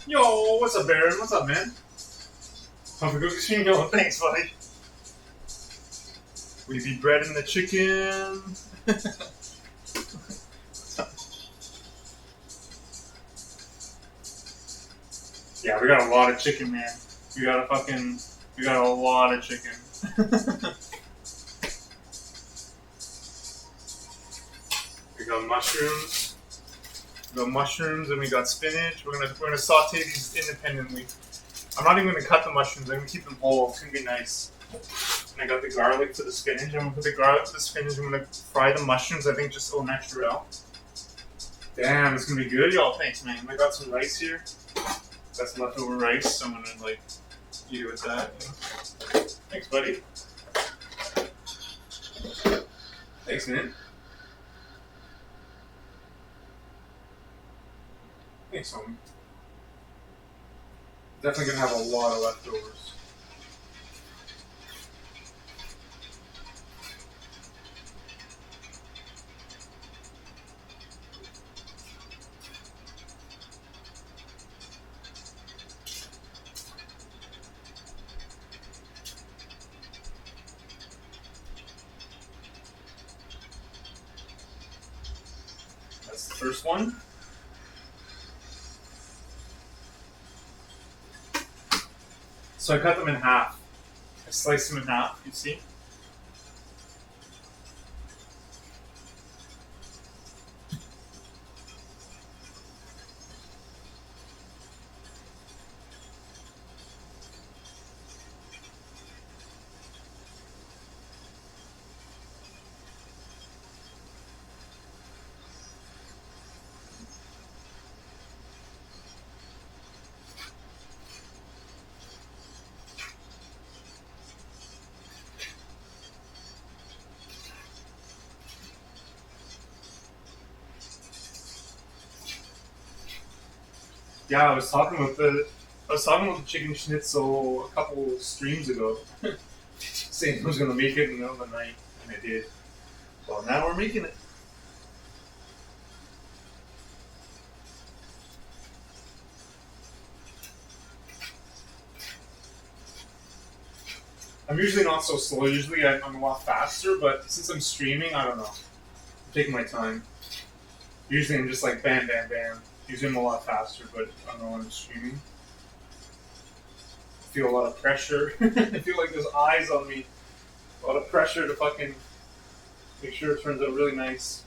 Yo, what's up, Baron? What's up, man? Comfy cookies? Yo, thanks, buddy. We be breading the chicken. Yeah, we got a lot of chicken, man. We got a lot of chicken. We got mushrooms. We got mushrooms and we got spinach. We're gonna saute these independently. I'm not even gonna cut the mushrooms. I'm gonna keep them whole. It's gonna be nice. And I got the garlic for the spinach. I'm gonna put the garlic for the spinach. I'm gonna fry the mushrooms. I think just au naturel. Damn, it's gonna be good, y'all. Thanks, man. I got some rice here. Got some leftover rice. So I'm gonna eat it with that. Thanks, buddy. Thanks, man. Thanks, homie. Definitely gonna have a lot of leftovers. That's the first one. So I cut them in half. I sliced them in half, you see? Yeah, I was talking about the chicken schnitzel a couple streams ago. Saying I was gonna make it in the middle of the night, and I did. Well, now we're making it. I'm usually not so slow. Usually I'm a lot faster, but since I'm streaming, I don't know. I'm taking my time. Usually I'm just like bam, bam, bam. Usually I'm a lot faster, but I don't know when I'm streaming. I feel a lot of pressure. I feel like there's eyes on me. A lot of pressure to fucking make sure it turns out really nice.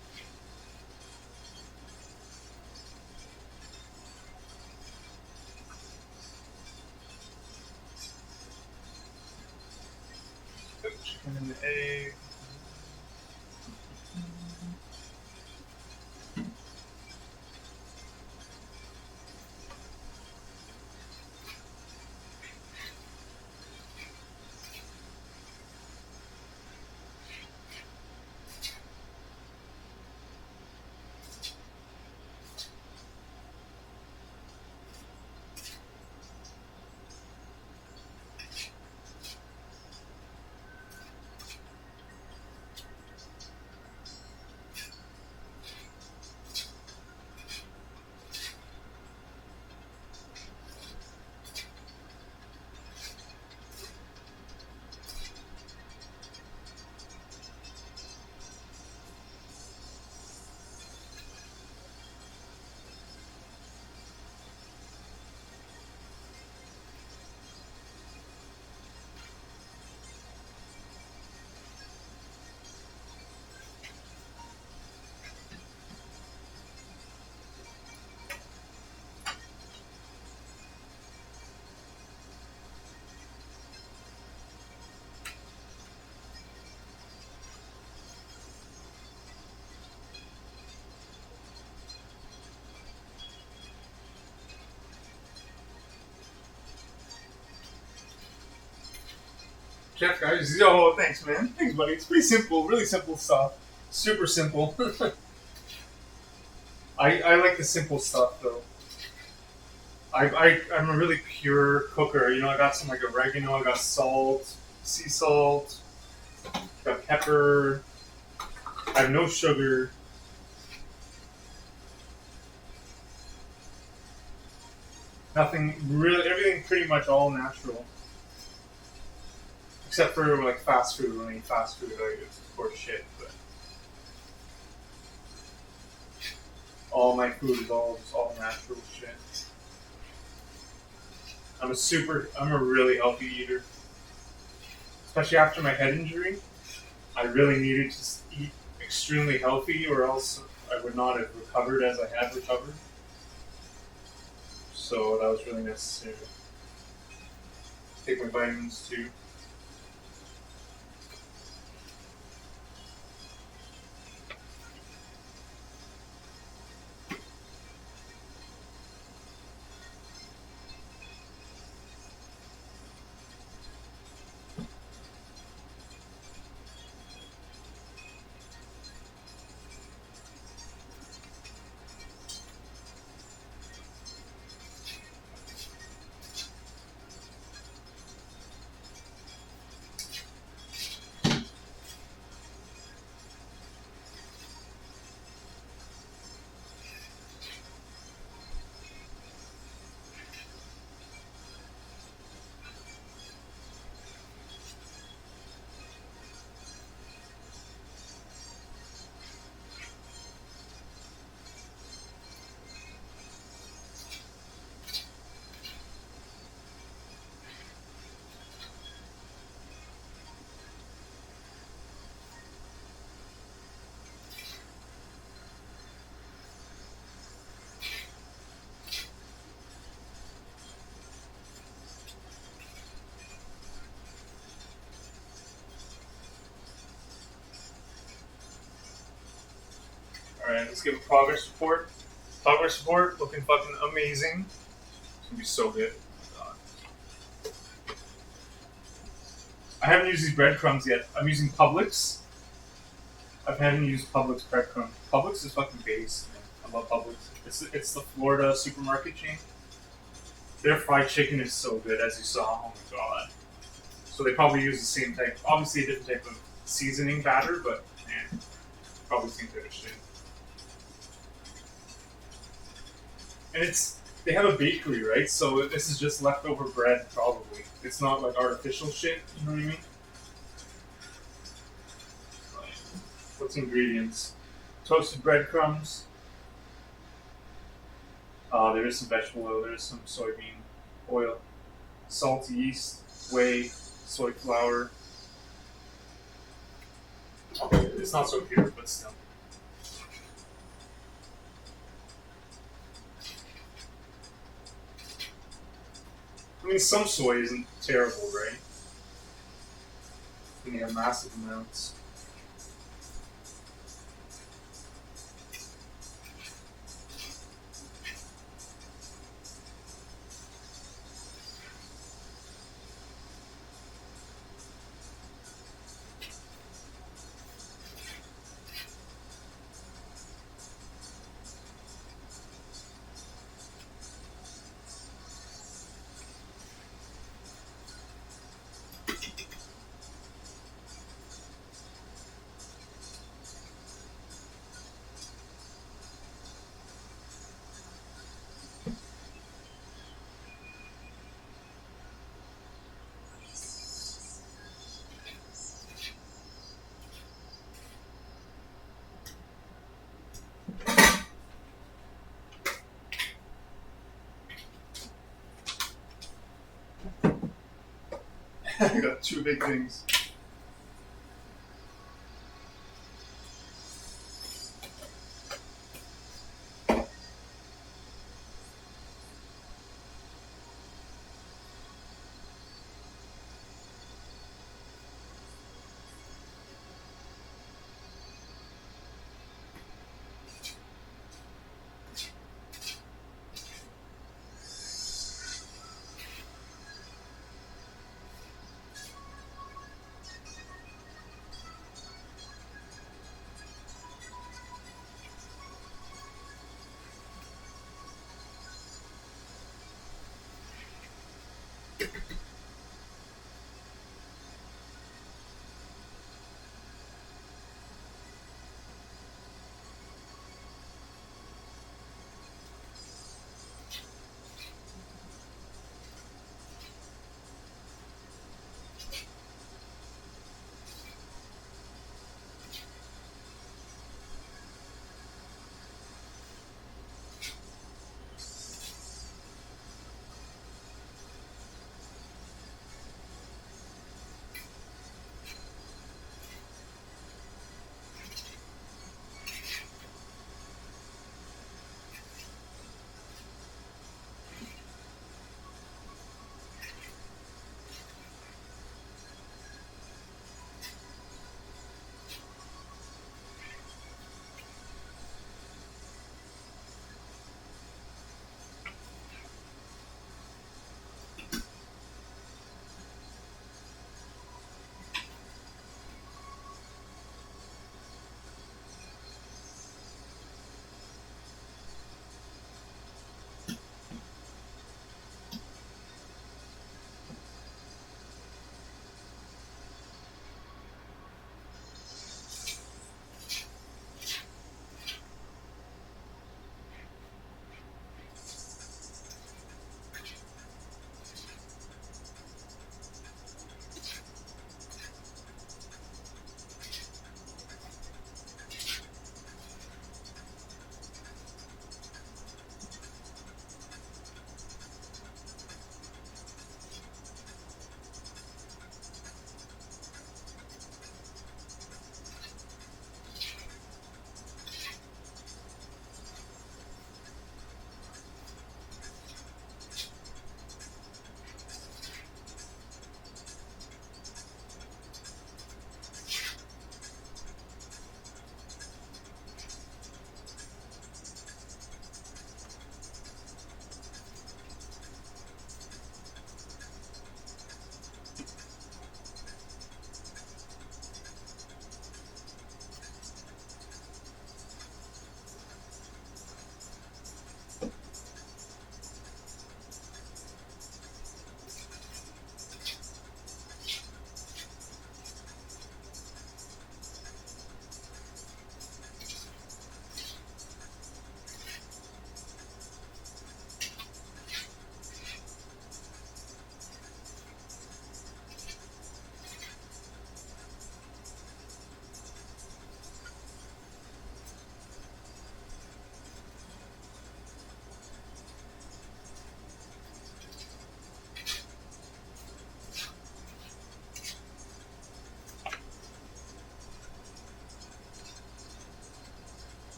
Got the chicken and the egg. Chef guys, yo, thanks, man. Thanks, buddy. It's pretty simple, really simple stuff. Super simple. I like the simple stuff though. I'm a really pure cooker. You know, I got some oregano, I got salt, sea salt, got pepper. I have no sugar. Nothing really, everything pretty much all natural. Except for like fast food. When I eat fast food, it's of course shit. But all my food is all natural shit. I'm a really healthy eater. Especially after my head injury, I really needed to eat extremely healthy, or else I would not have recovered as I had recovered. So that was really necessary. Take my vitamins too. Alright, let's give a progress report. Progress report looking fucking amazing. It's gonna be so good. Oh my God. I haven't used these breadcrumbs yet. I'm using Publix. I haven't used Publix breadcrumbs. Publix is fucking base, man. I love Publix. It's the Florida supermarket chain. Their fried chicken is so good, as you saw. Oh my god. So they probably use the same type, obviously a different type of seasoning batter, but man, probably same type of shit. And they have a bakery, right? So this is just leftover bread, probably. It's not like artificial shit, you know what I mean? What's ingredients? Toasted breadcrumbs. There is some vegetable oil, there is some soybean oil. Salt, yeast, whey, soy flour. Okay, it's not so pure, but still. I mean, some soy isn't terrible, right? When you have massive amounts. I got two big things.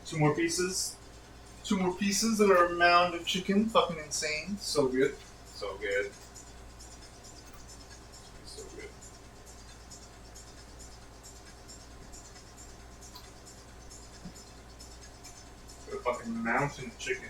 Two more pieces. Two more pieces of our mound of chicken. Fucking insane. So good. So good. So good. Got a fucking mountain of chicken.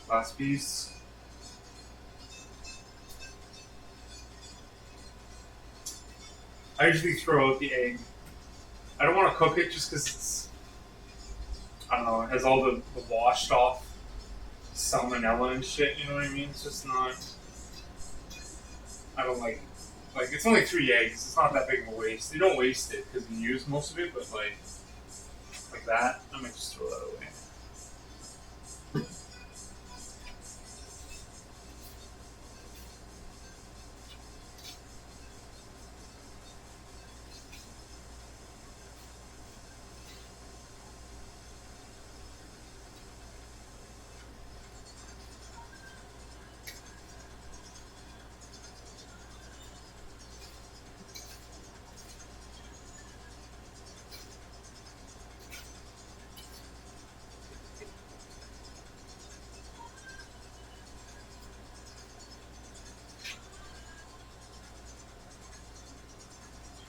Last piece. I usually throw out the egg. I don't want to cook it just because it's, I don't know, it has all the washed off salmonella and shit, you know what I mean? It's just not, I don't like it's only 3 eggs, it's not that big of a waste. You don't waste it because you use most of it, but like that, I might just throw that away.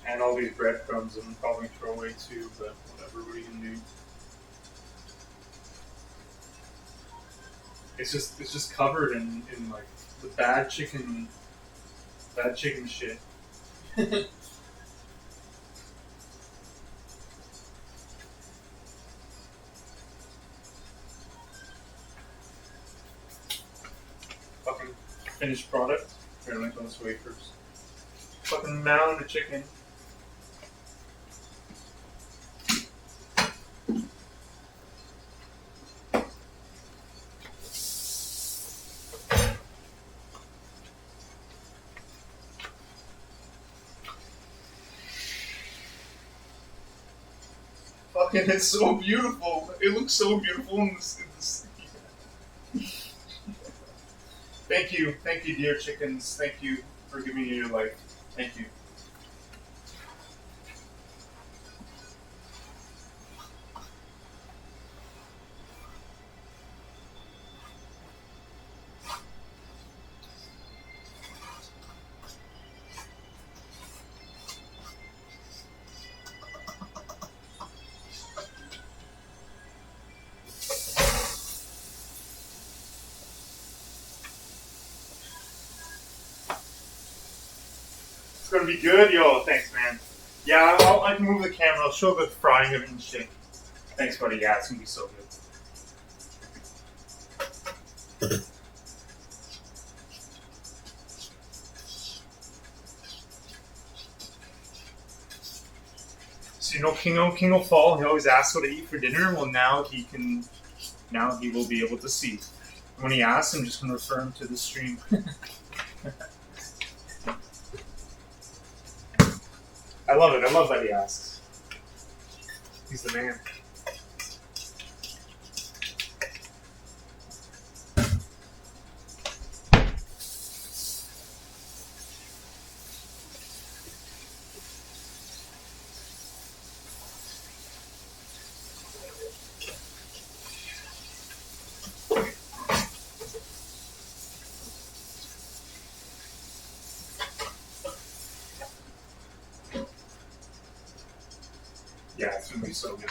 And all these breadcrumbs I'm probably throw away too, but whatever, what are you gonna do? It's just covered in like the bad chicken shit. Fucking finished product. Here, let me put this away first. Fucking mound of chicken. Fucking, it's so beautiful. It looks so beautiful in this. Thank you, dear chickens. Thank you for giving me your life. Thank you. It's gonna be good, yo. Thanks, man. Yeah, I can move the camera. I'll show the frying of it and shit. Thanks, buddy. Yeah, it's gonna be so good. So you know, King will fall. He always asks what to eat for dinner. Well, now he can. Now he will be able to see. When he asks, I'm just gonna refer him to the stream. I love it. I love that he asks. He's the man. Yeah, it's gonna be so good.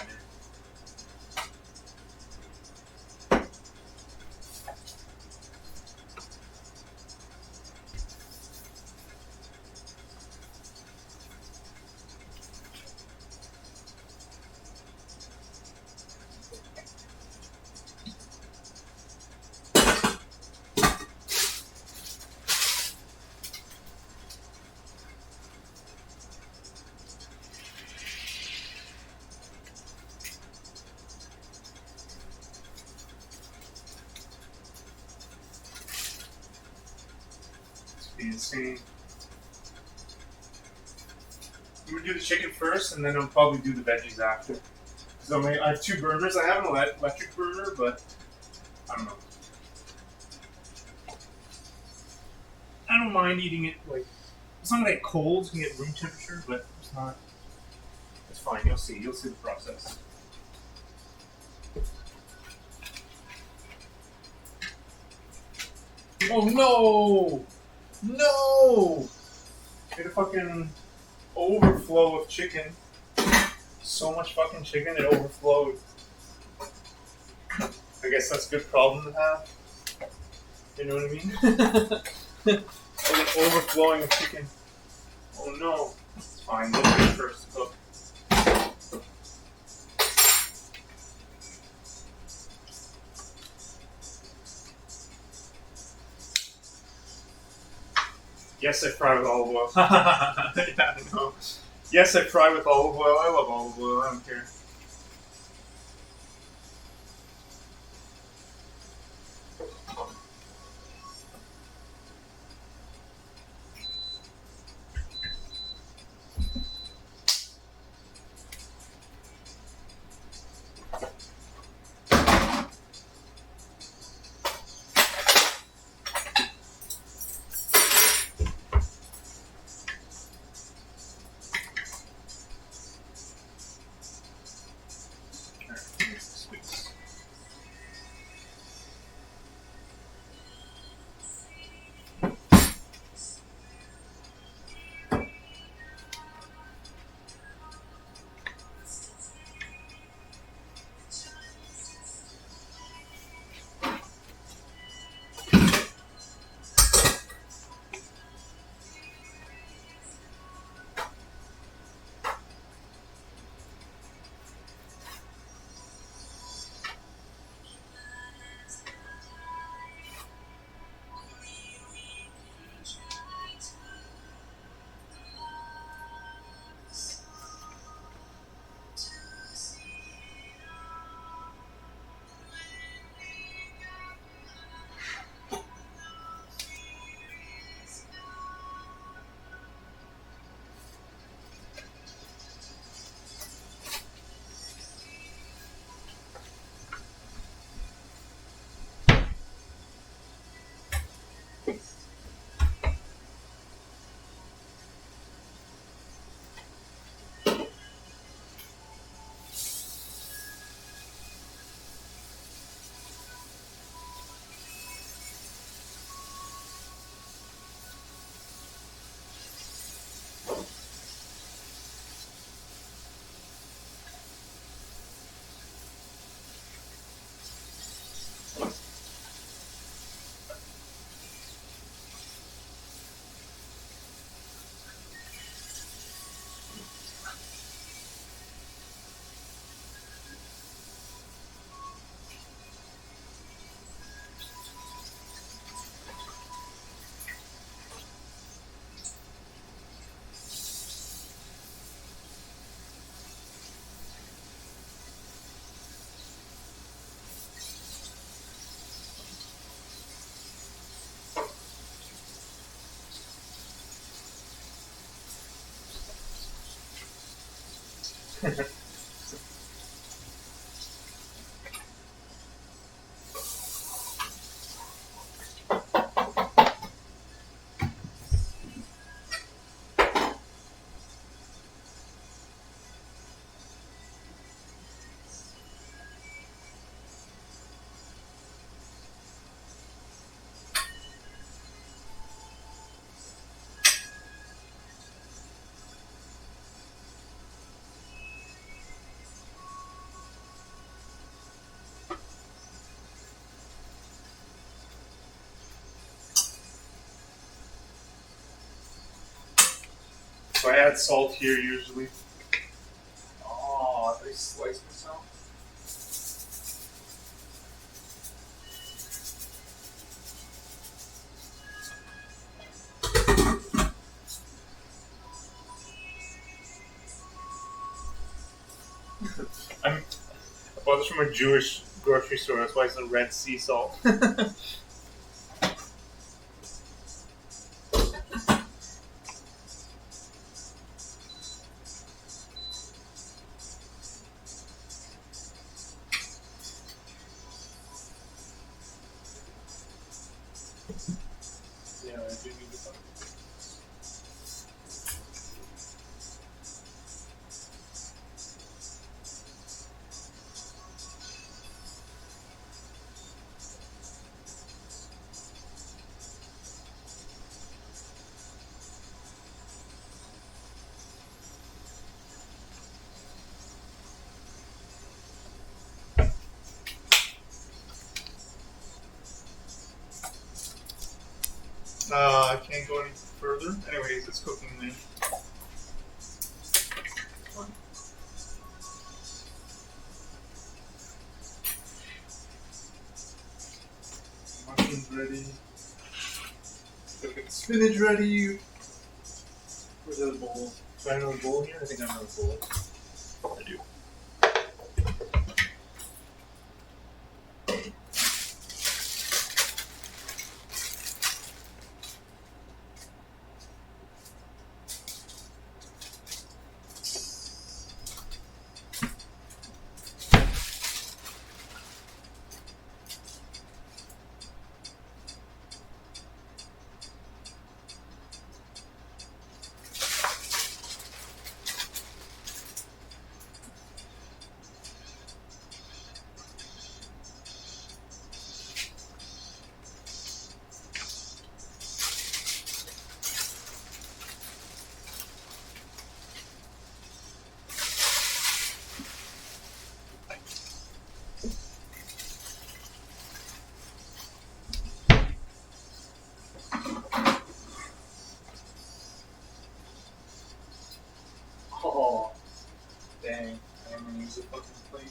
be insane. I'm gonna do the chicken first, and then I'll probably do the veggies after. So I have 2 burners. I have an electric burner, but I don't know. I don't mind eating it like it's not gonna get cold. It's gonna get room temperature, but it's not. It's fine. You'll see. You'll see the process. Oh no! No! Get a fucking overflow of chicken. So much fucking chicken, it overflowed. I guess that's a good problem to have. You know what I mean? Like overflowing of chicken. Oh no. It's fine, we'll wait first to cook. Yes, I fry with olive oil. Yeah, I know. Yes, I fry with olive oil. I love olive oil. I don't care. So I add salt here usually. Oh, did I slice myself? I bought this from a Jewish grocery store. That's why it's a red sea salt. I can't go any further. Anyways, it's cooking there. Mushrooms ready. Look at the spinach ready. Where's the bowl? Do I have another bowl here? I think I have another bowl. I do. Oh, dang. I'm gonna use a fucking plate.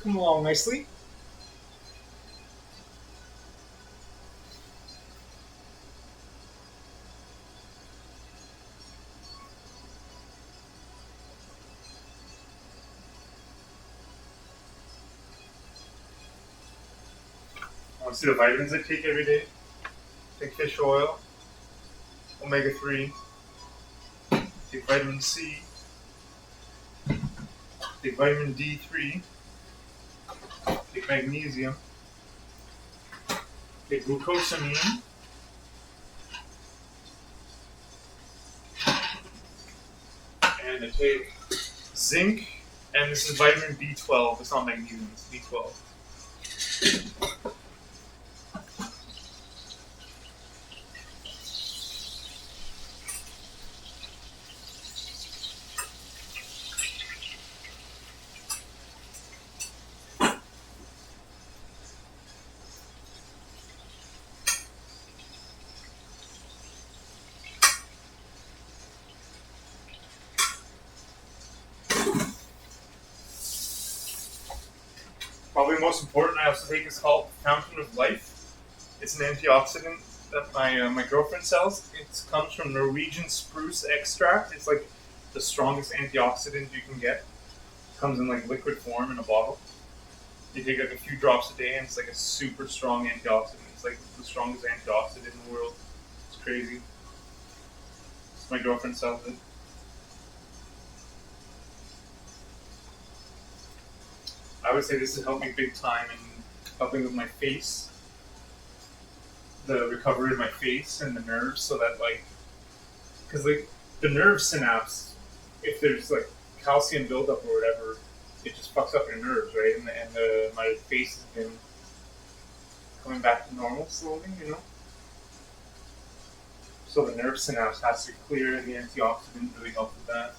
Come along nicely. I want to see the vitamins I take every day. Take fish oil, omega-3, take vitamin C, take vitamin D3, take magnesium, take glucosamine, and I take zinc, and this is vitamin B12. It's not magnesium, it's B12. Probably most important, I also take is called Fountain of Life. It's an antioxidant. that my girlfriend sells. It comes from Norwegian spruce extract. It's like the strongest antioxidant you can get. It comes in like liquid form in a bottle. You take like a few drops a day, and it's like a super strong antioxidant. It's like the strongest antioxidant in the world. It's crazy. My girlfriend sells it. I would say this has helped me big time in helping with my face, the recovery of my face and the nerves, so that like, because like the nerve synapse, if there's like calcium buildup or whatever, it just fucks up your nerves, right? And my face has been coming back to normal slowly, you know. So the nerve synapse has to clear, and the antioxidant really helps with that.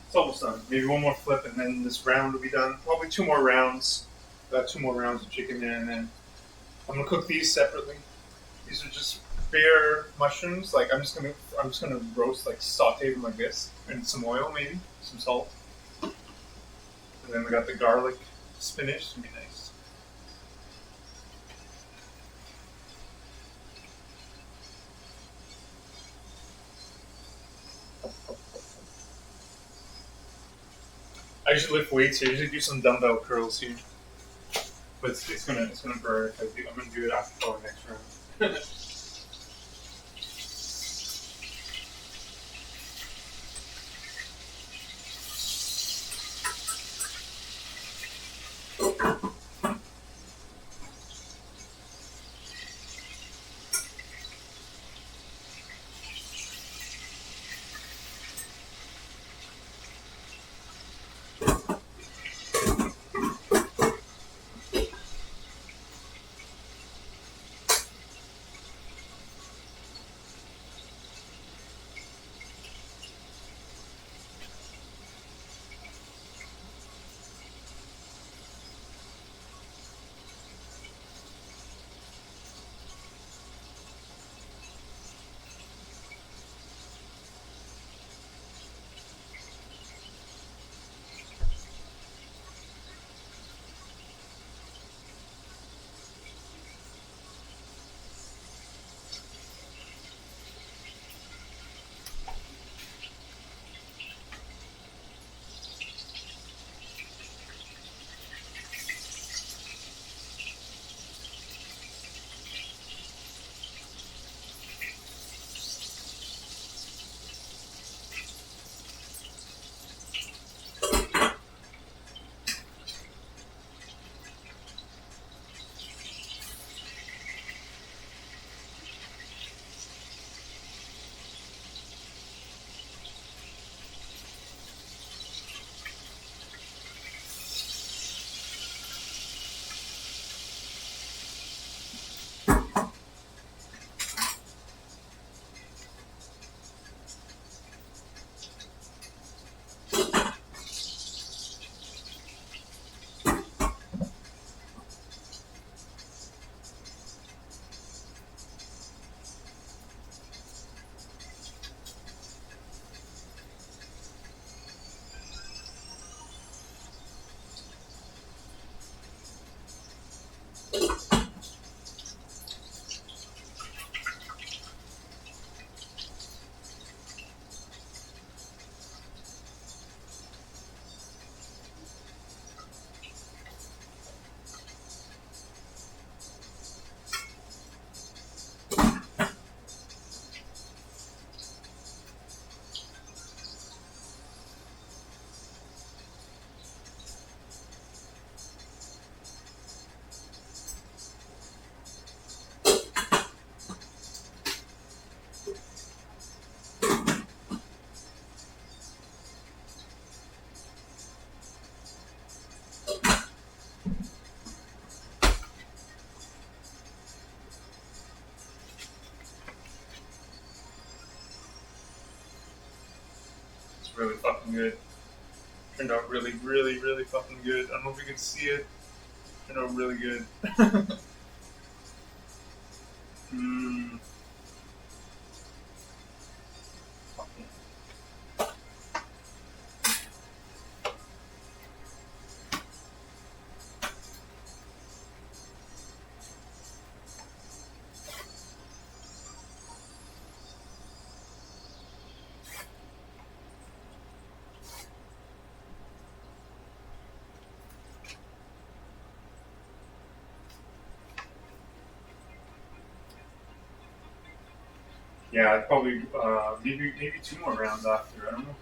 It's almost done. Maybe one more flip, and then this round will be done. Probably 2 more rounds. Got 2 more rounds of chicken there, and then I'm gonna cook these separately. These are just bare mushrooms. Like I'm just gonna roast, like saute them like this, and some oil, maybe some salt, and then we got the garlic, spinach. It's gonna be nice. I usually lift weights here. I usually do some dumbbell curls here, but it's gonna burn if I do. I'm gonna do it after the next round. really fucking good. Turned out really, really, really fucking good. I don't know if you can see it. Turned out really good. Mmm. Yeah, probably maybe 2 more rounds after. I don't know.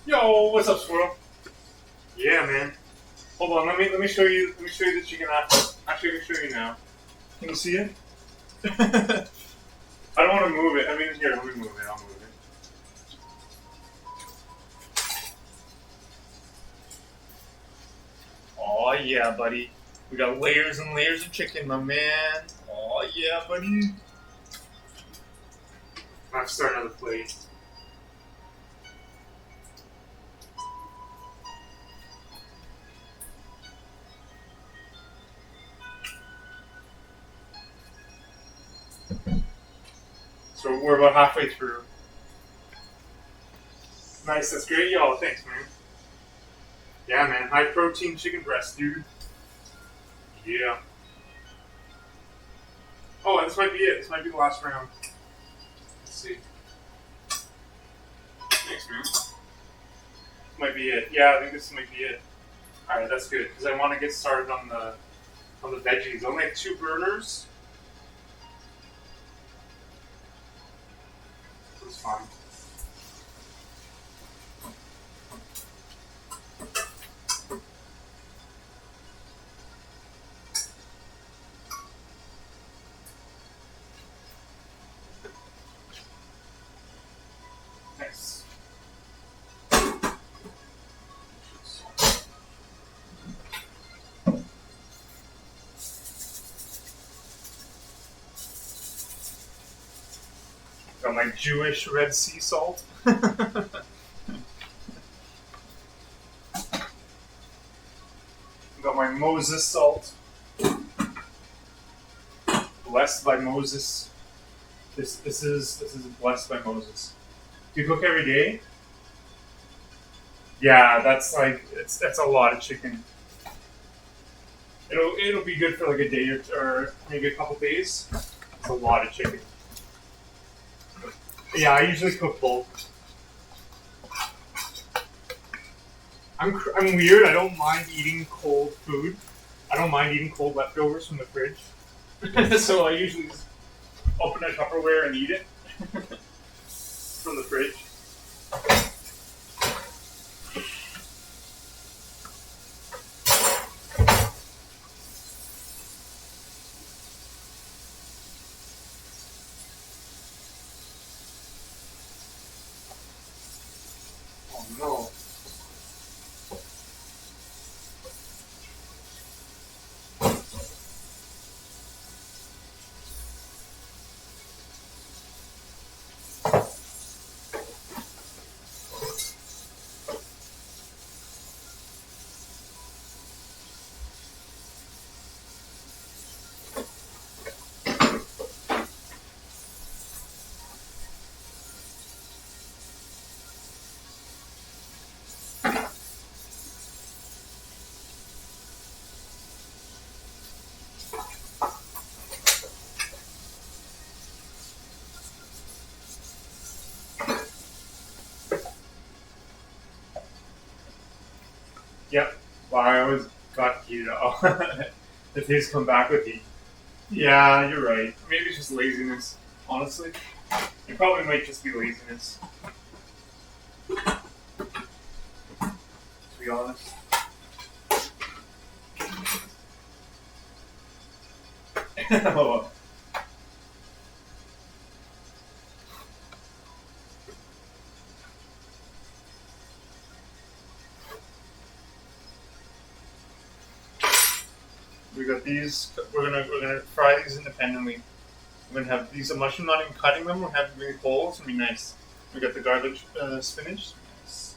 Yo, what's up, squirrel? Yeah, man. Hold on, let me show you the chicken after. Actually, I can show you now. Can you see it? I don't want to move it. I mean, here, let me move it. I'll move it. Oh yeah, buddy. We got layers and layers of chicken, my man. Oh yeah, buddy. I have to start another plate. So we're about halfway through. Nice, that's great, y'all. Thanks, man. Yeah, man. High protein chicken breast, dude. Yeah. Oh, this might be it. This might be the last round. Let's see. Thanks, man. This might be it. Yeah, I think this might be it. All right, that's good because I want to get started on the veggies. I only have 2 burners. That's fine. Nice. Got my Jewish Red Sea salt. Got my Moses salt. Blessed by Moses. This is blessed by Moses. Do you cook every day? Yeah, that's like that's a lot of chicken. It'll be good for like a day or maybe a couple days. It's a lot of chicken. Yeah, I usually cook bulk. I'm weird. I don't mind eating cold food. I don't mind eating cold leftovers from the fridge. So I usually just open a Tupperware and eat it from the fridge. Oh no. Yep. Well, I always got to eat it all. The taste come back with you. Yeah, you're right. Maybe it's just laziness. Honestly, it probably might just be laziness. To be honest. Oh. We got these. We're gonna fry these independently. We're gonna have these. I'm not even cutting them. We're having them whole. It's gonna be nice. We got the garlic spinach. Nice.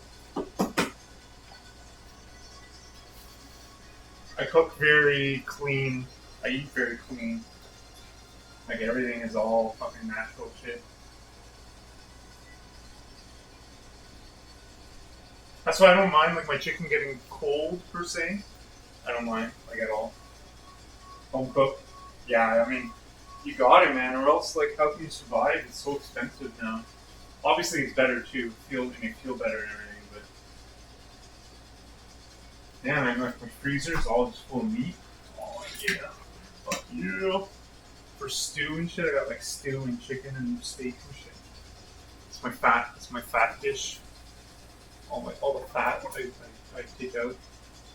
I cook very clean. I eat very clean. Like everything is all fucking natural shit. That's why I don't mind like my chicken getting cold per se. I don't mind like at all. Home cooked. Yeah, I mean, you got it, man. Or else, like, how can you survive? It's so expensive now. Obviously, it's better too. You may feel better and everything, but yeah, man, like my freezer's all just full of meat. Oh yeah, fuck yeah. For stew and shit, I got like stew and chicken and steak and shit. It's my fat. It's my fat dish. all the fat I take out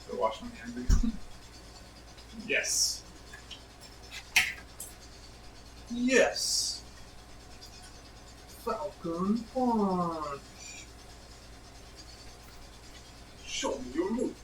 to wash my hands again. Yes. Yes. Falcon Punch. Show me your moves.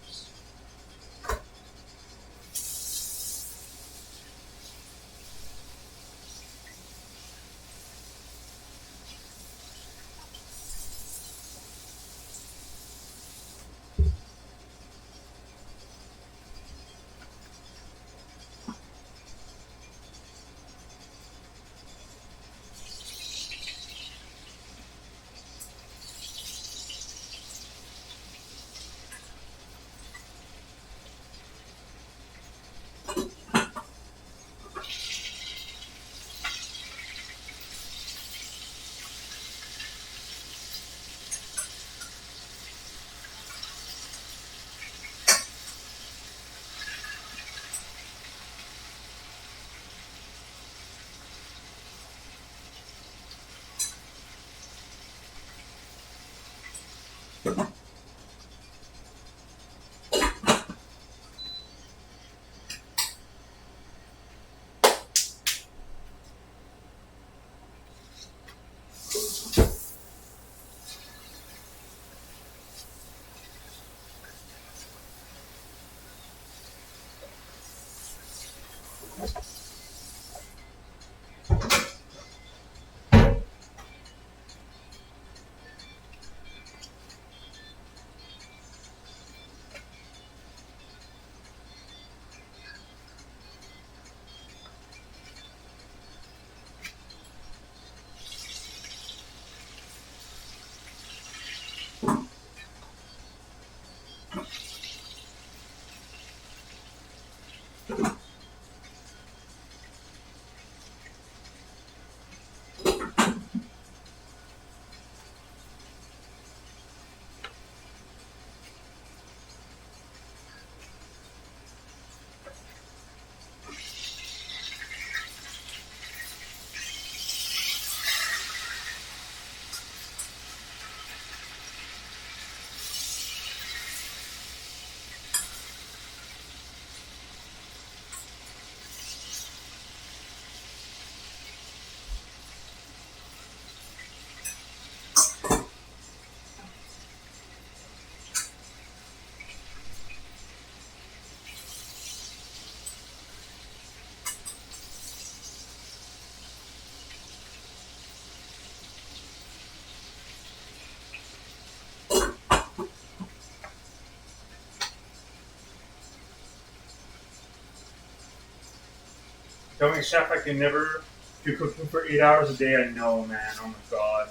Becoming a chef, I can never do cooking for 8 hours a day. I know, man. Oh my god.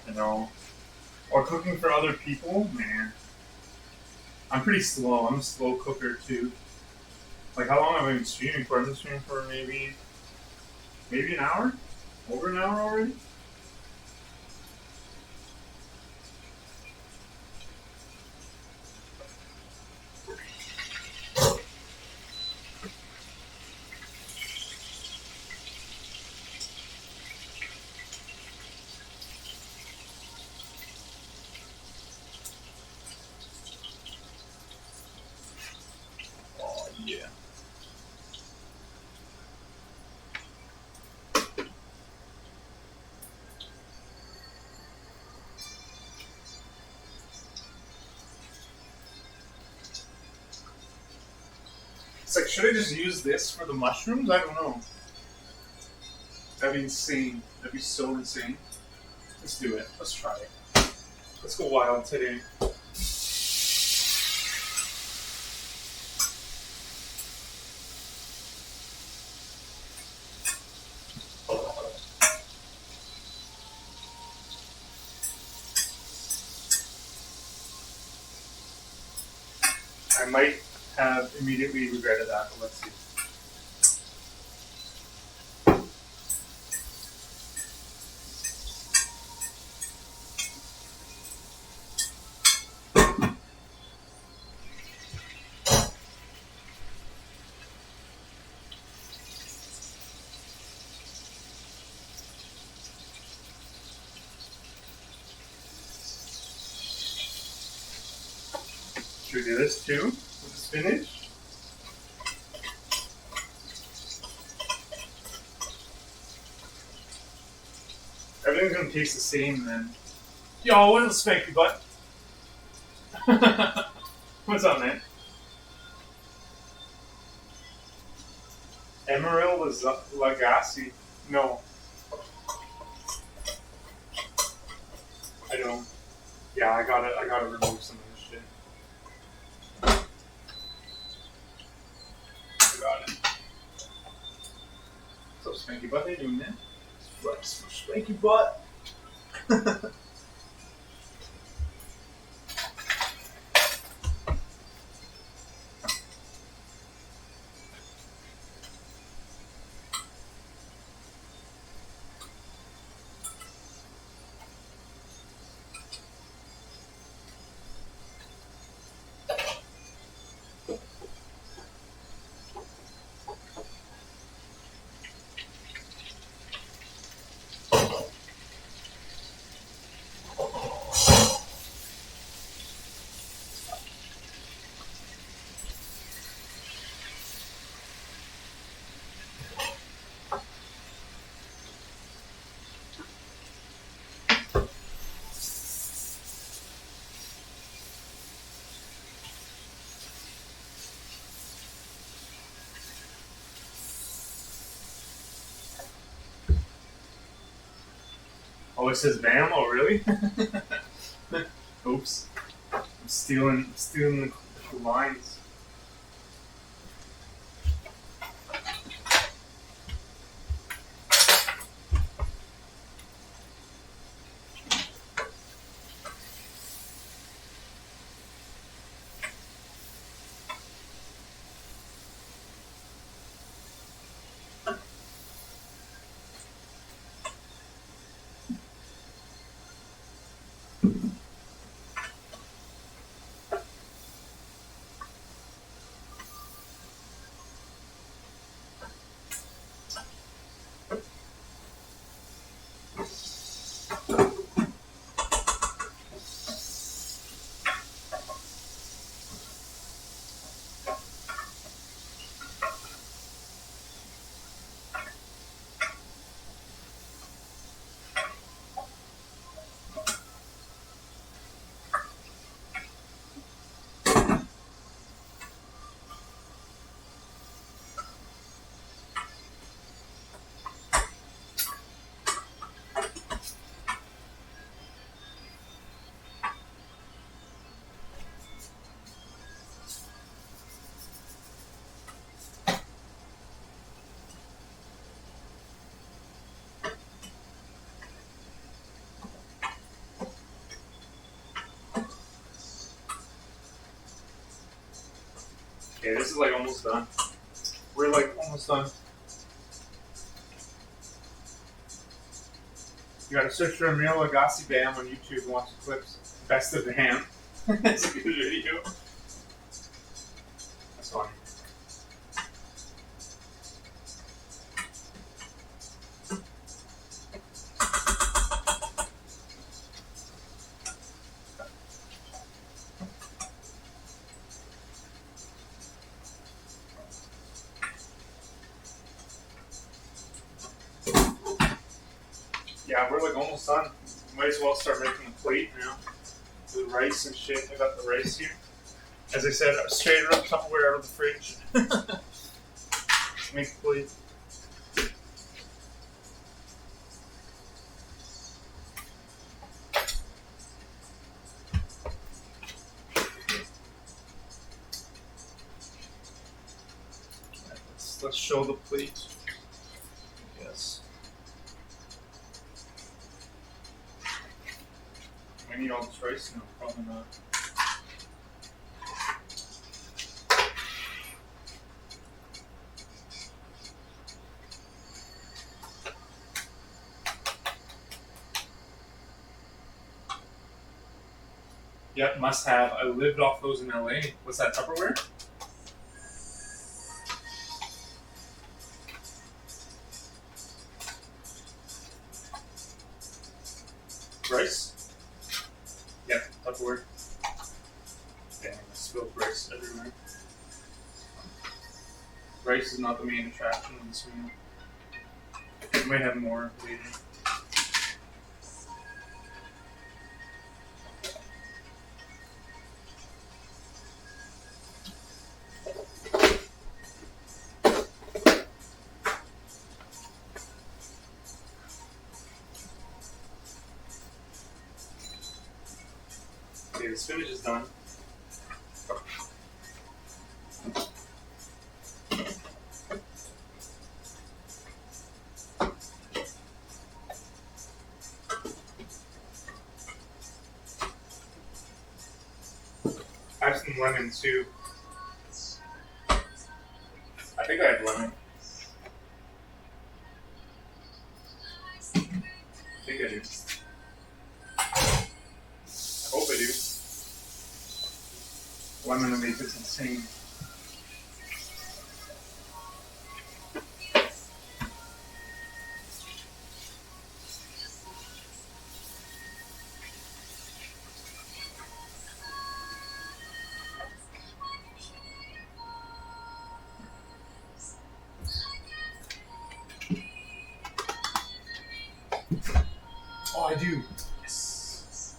I know. Or cooking for other people, man. I'm pretty slow. I'm a slow cooker too. Like how long have I been streaming for? I've been streaming for maybe an hour? Over an hour already? Oh yeah. It's like, should I just use this for the mushrooms? I don't know. That'd be insane. That'd be so insane. Let's do it. Let's try it. Let's go wild today. I might have immediately regretted that, but let's see. Should we do this too with the spinach? Everything's gonna taste the same then. Yo, what is spanky butt? What's up, man? Emerald Lagasse. No. I don't. Yeah, I gotta remove some of this shit. I got it. What's up, Spanky Butt? How you doing, man? Flex for Spanky Butt. Oh, it says BAM? Oh, really? Oops. I'm stealing the lines. Okay, this is like almost done. We're like almost done. You gotta search for Emil Lagasse BAM on YouTube and watch the clips. Best of the ham. It's a good video. That's funny. Yeah, we're like almost done. Might as well start making a plate now. The rice and shit. I got the rice here. As I said, straight up Tupperware out of the fridge. Make a plate. Let's show the plate. Yes. I need all this rice? No, probably not. Yep, must have. I lived off those in LA. What's that, Tupperware? Rice? Yep, Tupperware. Okay, spilled rice everywhere. Rice is not the main attraction of this meal. We might have more later. Okay, the spinach is done. I have some lemon too. I think I have lemon. I think I do. I hope I do. Lemon will make this insane. Oh, I do. Yes.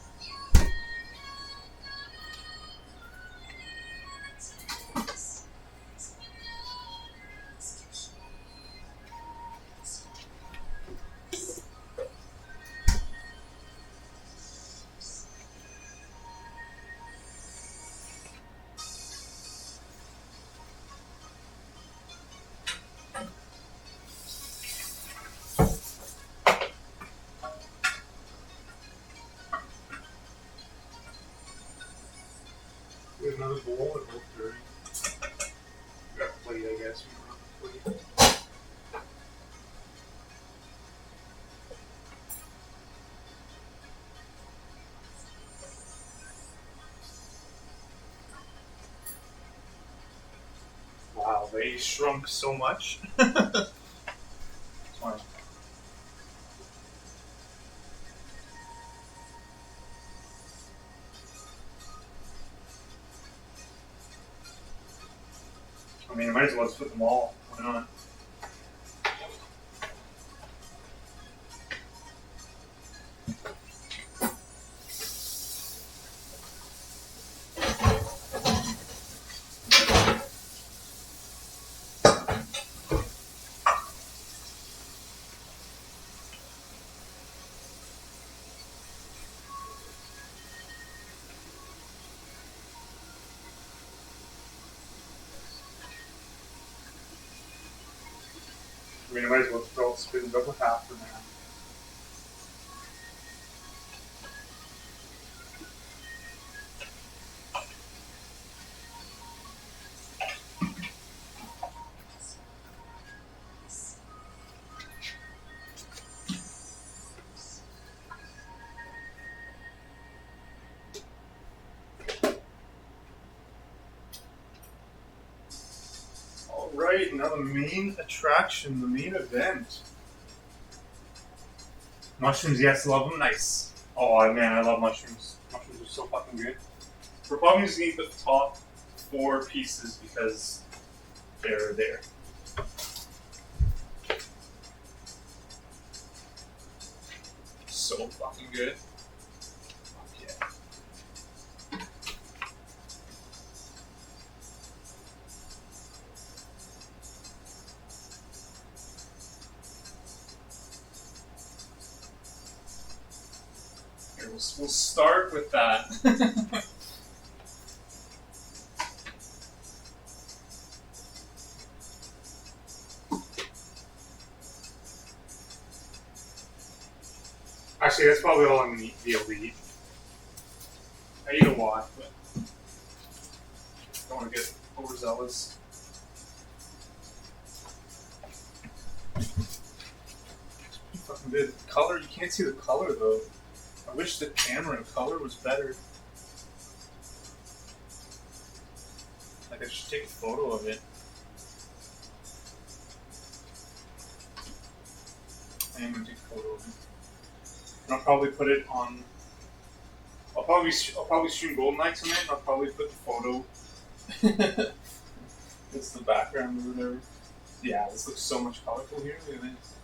We have another bowl and both dirty. We got a plate, I guess. We don't have a plate. Wow, they shrunk so much. It's fine. I mean, I might as well just put them all. Why not? I mean, I might as well throw split it up with half for now. Alright, now the main attraction, the main event. Mushrooms, yes, love them, nice. Oh man, I love mushrooms. Mushrooms are so fucking good. We're probably just gonna eat the top 4 pieces because they're there. So fucking good. Fuck yeah. Here, we'll start with that. Actually, that's probably all I'm going to be able to eat. I eat a lot, but don't want to get overzealous. Fucking good. Color, you can't see the color though. I wish the camera color was better. Like I should take a photo of it. I am going to take a photo of it. And I'll probably put it on I'll probably stream GoldenEye tonight, and I'll probably put the photo. It's the background or whatever. Yeah, this looks so much colorful here. Look at this.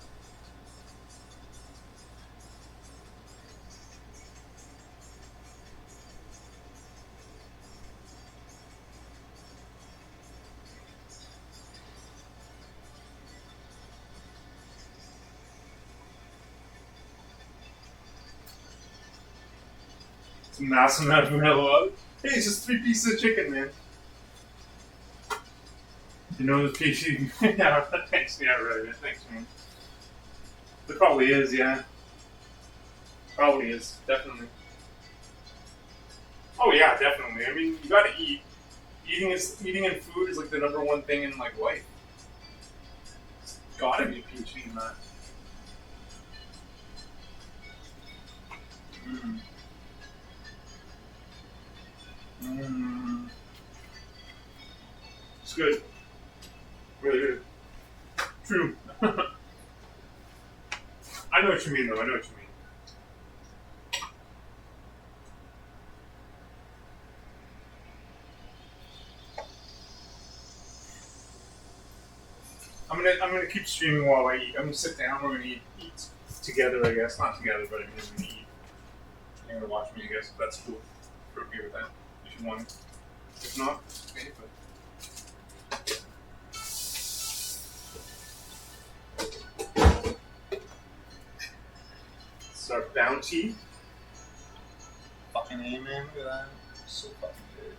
It's a massive amount of vanilla. Hey, it's just 3 pieces of chicken, man. You know the PC. Yeah, thanks. Yeah, right. Thanks, man. It probably is, yeah. Probably is, definitely. Oh yeah, definitely. I mean, you gotta eat. Eating and food is like the number one thing in like life. It's gotta be a PhD in that. Mm. Mm. It's good. Really good. True. I know what you mean, though. I know what you mean. I'm gonna keep streaming while I eat. I'm gonna sit down. We're gonna eat together, I guess. Not together, but I'm gonna eat. You're gonna watch me, I guess. If that's cool. If you're okay with that, if you want. If not, it's okay. But it's our bounty. Fucking A, man. Look at that. So fucking good.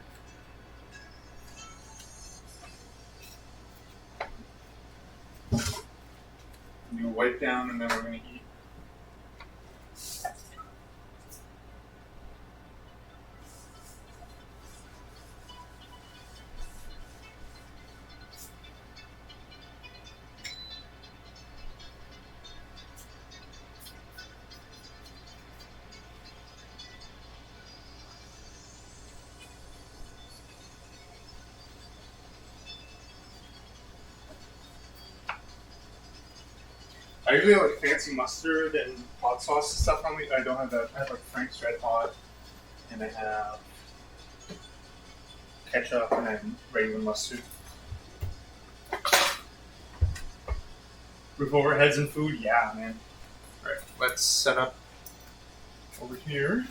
You wipe down, and then we're gonna eat. I usually have like fancy mustard and hot sauce and stuff on me. I don't have that. I have like Frank's Red Hot, and I have ketchup and then regular mustard. Roof over heads and food, yeah, man. All right, let's set up over here.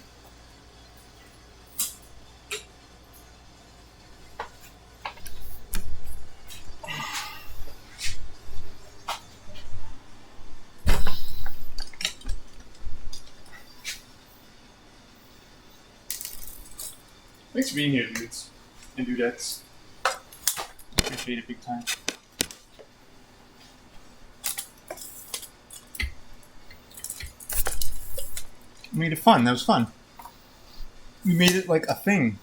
Thanks for being here, dudes and dudettes. Appreciate it big time. We made it fun. That was fun. We made it like a thing.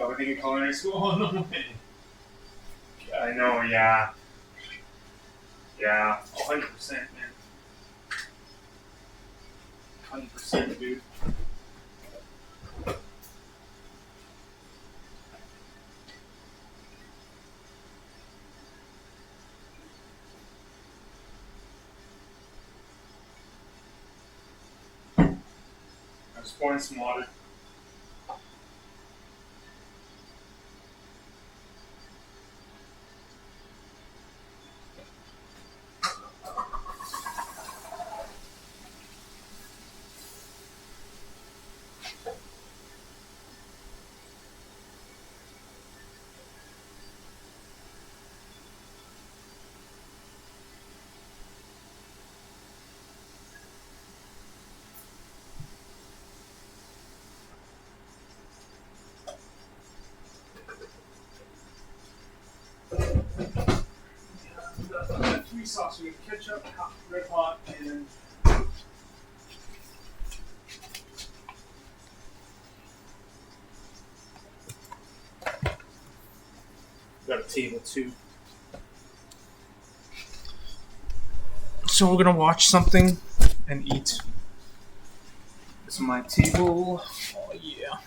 Everything in culinary school? Oh, no way. I know, yeah. Yeah, 100%, man. 100%, dude. I'm just pouring some water. Three sauce. We have ketchup, red hot, and got table too. So we're gonna watch something and eat. This is my table. Oh yeah.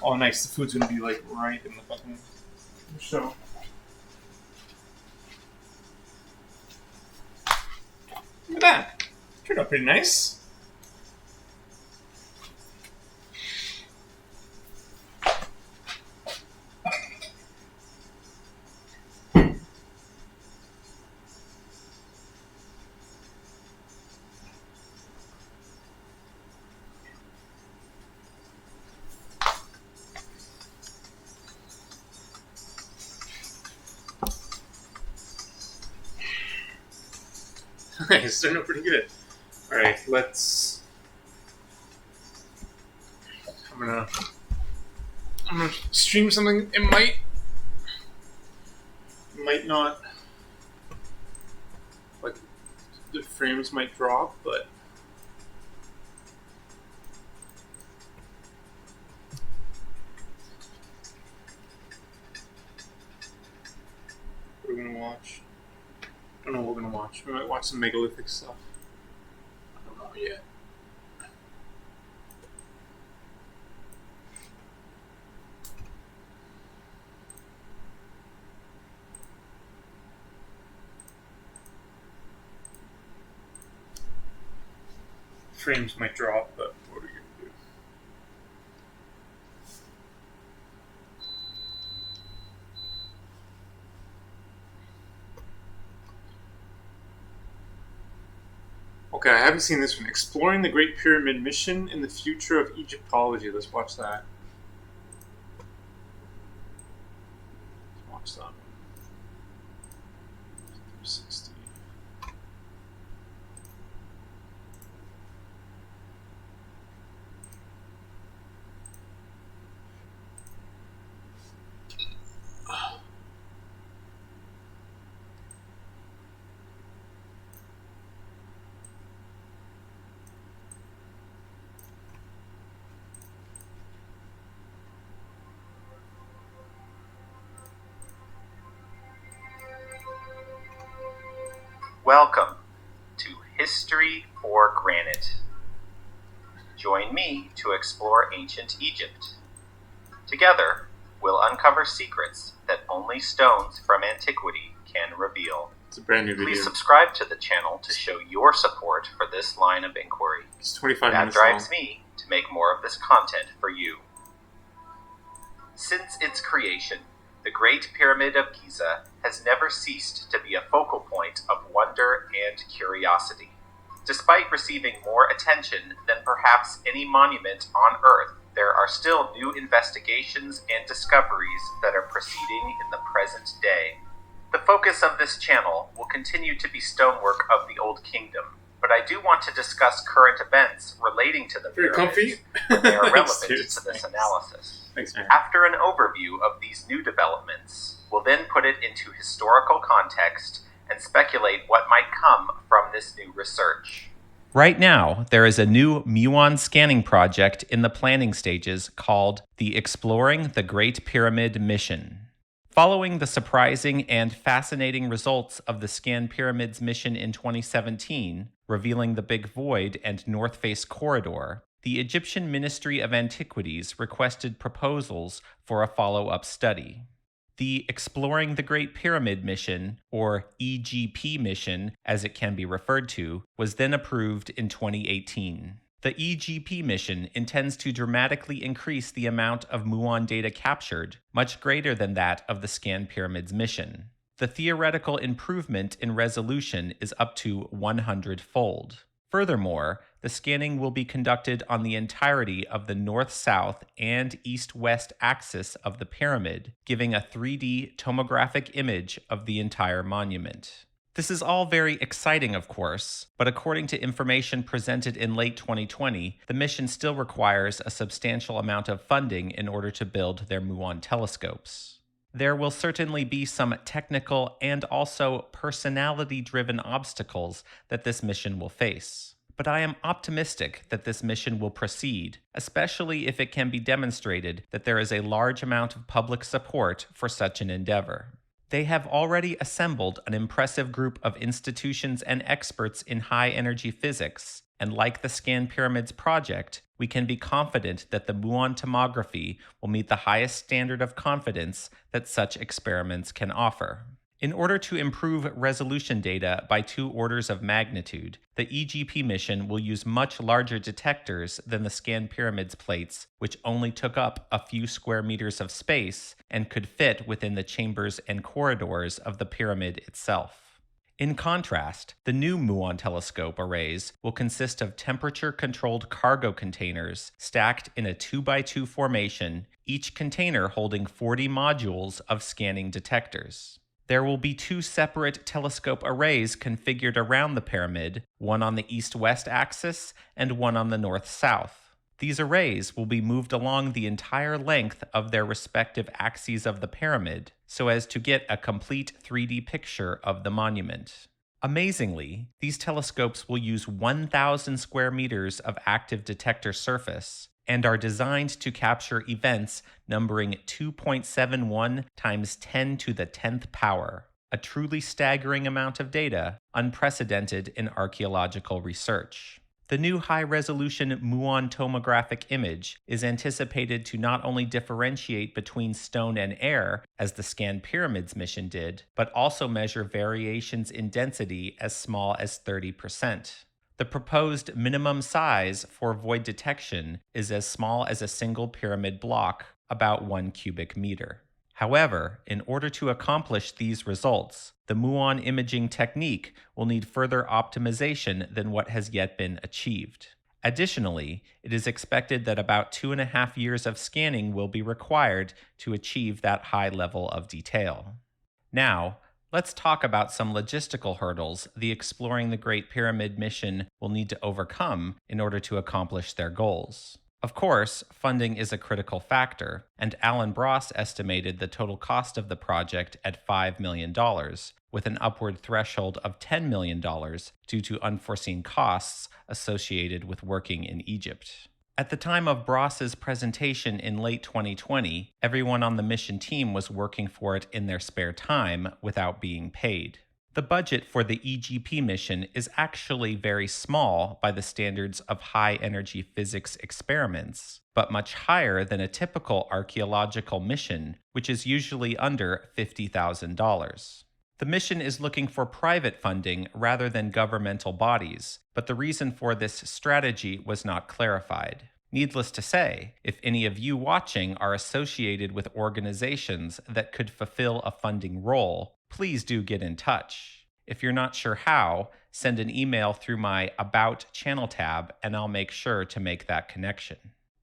Oh nice. The food's gonna be like right in the fucking show. Look at that. Turned out pretty nice. Nice, turned out pretty good. Alright, let's... I'm gonna stream something. It might not, like, the frames might drop, but what are we gonna watch? I don't know what we're gonna watch. We might watch some megalithic stuff. I don't know yet. Frames might drop, but what are we gonna do? Okay, I haven't seen this one. Exploring the Great Pyramid Mission in the Future of Egyptology. Let's watch that. Let's watch that one. 60. Welcome to History for Granite. Join me to explore ancient Egypt. Together, we'll uncover secrets that only stones from antiquity can reveal. It's a brand new video. Please subscribe to the channel to show your support for this line of inquiry. It's 25 that minutes drives long. me to make more of this content for you. Since its creation, the Great Pyramid of Giza has never ceased to be a focal point of wonder and curiosity. Despite receiving more attention than perhaps any monument on Earth, there are still new investigations and discoveries that are proceeding in the present day. The focus of this channel will continue to be stonework of the Old Kingdom, but I do want to discuss current events relating to the Very pyramids comfy. when they are relevant Thanks, dude. to this analysis. Thanks, man. After an overview of these new developments, we'll then put it into historical context and speculate what might come from this new research. Right now, there is a new muon scanning project in the planning stages called the Exploring the Great Pyramid Mission. Following the surprising and fascinating results of the Scan Pyramids mission in 2017, revealing the Big Void and North Face Corridor, the Egyptian Ministry of Antiquities requested proposals for a follow-up study. The Exploring the Great Pyramid mission, or EGP mission as it can be referred to, was then approved in 2018. The EGP mission intends to dramatically increase the amount of muon data captured, much greater than that of the Scan Pyramids mission. The theoretical improvement in resolution is up to 100-fold. Furthermore, the scanning will be conducted on the entirety of the north-south and east-west axis of the pyramid, giving a 3D tomographic image of the entire monument. This is all very exciting, of course, but according to information presented in late 2020, the mission still requires a substantial amount of funding in order to build their muon telescopes. There will certainly be some technical and also personality-driven obstacles that this mission will face. But I am optimistic that this mission will proceed, especially if it can be demonstrated that there is a large amount of public support for such an endeavor. They have already assembled an impressive group of institutions and experts in high-energy physics, and like the Scan Pyramids project, we can be confident that the muon tomography will meet the highest standard of confidence that such experiments can offer. In order to improve resolution data by 2 orders of magnitude, the EGP mission will use much larger detectors than the Scan Pyramids plates, which only took up a few square meters of space and could fit within the chambers and corridors of the pyramid itself. In contrast, the new muon telescope arrays will consist of temperature-controlled cargo containers stacked in a 2x2 formation, each container holding 40 modules of scanning detectors. There will be 2 separate telescope arrays configured around the pyramid, one on the east-west axis and one on the north-south. These arrays will be moved along the entire length of their respective axes of the pyramid so as to get a complete 3D picture of the monument. Amazingly, these telescopes will use 1,000 square meters of active detector surface and are designed to capture events numbering 2.71 times 10 to the 10th power, a truly staggering amount of data, unprecedented in archaeological research. The new high-resolution muon tomographic image is anticipated to not only differentiate between stone and air, as the Scan Pyramids mission did, but also measure variations in density as small as 30%. The proposed minimum size for void detection is as small as a single pyramid block, about 1 cubic meter. However, in order to accomplish these results, the muon imaging technique will need further optimization than what has yet been achieved. Additionally, it is expected that about 2.5 years of scanning will be required to achieve that high level of detail. Now, let's talk about some logistical hurdles the Exploring the Great Pyramid mission will need to overcome in order to accomplish their goals. Of course, funding is a critical factor, and Alan Bross estimated the total cost of the project at $5 million, with an upward threshold of $10 million due to unforeseen costs associated with working in Egypt. At the time of Bross's presentation in late 2020, everyone on the mission team was working for it in their spare time without being paid. The budget for the EGP mission is actually very small by the standards of high-energy physics experiments, but much higher than a typical archaeological mission, which is usually under $50,000. The mission is looking for private funding rather than governmental bodies, but the reason for this strategy was not clarified. Needless to say, if any of you watching are associated with organizations that could fulfill a funding role, please do get in touch. If you're not sure how, send an email through my About channel tab and I'll make sure to make that connection.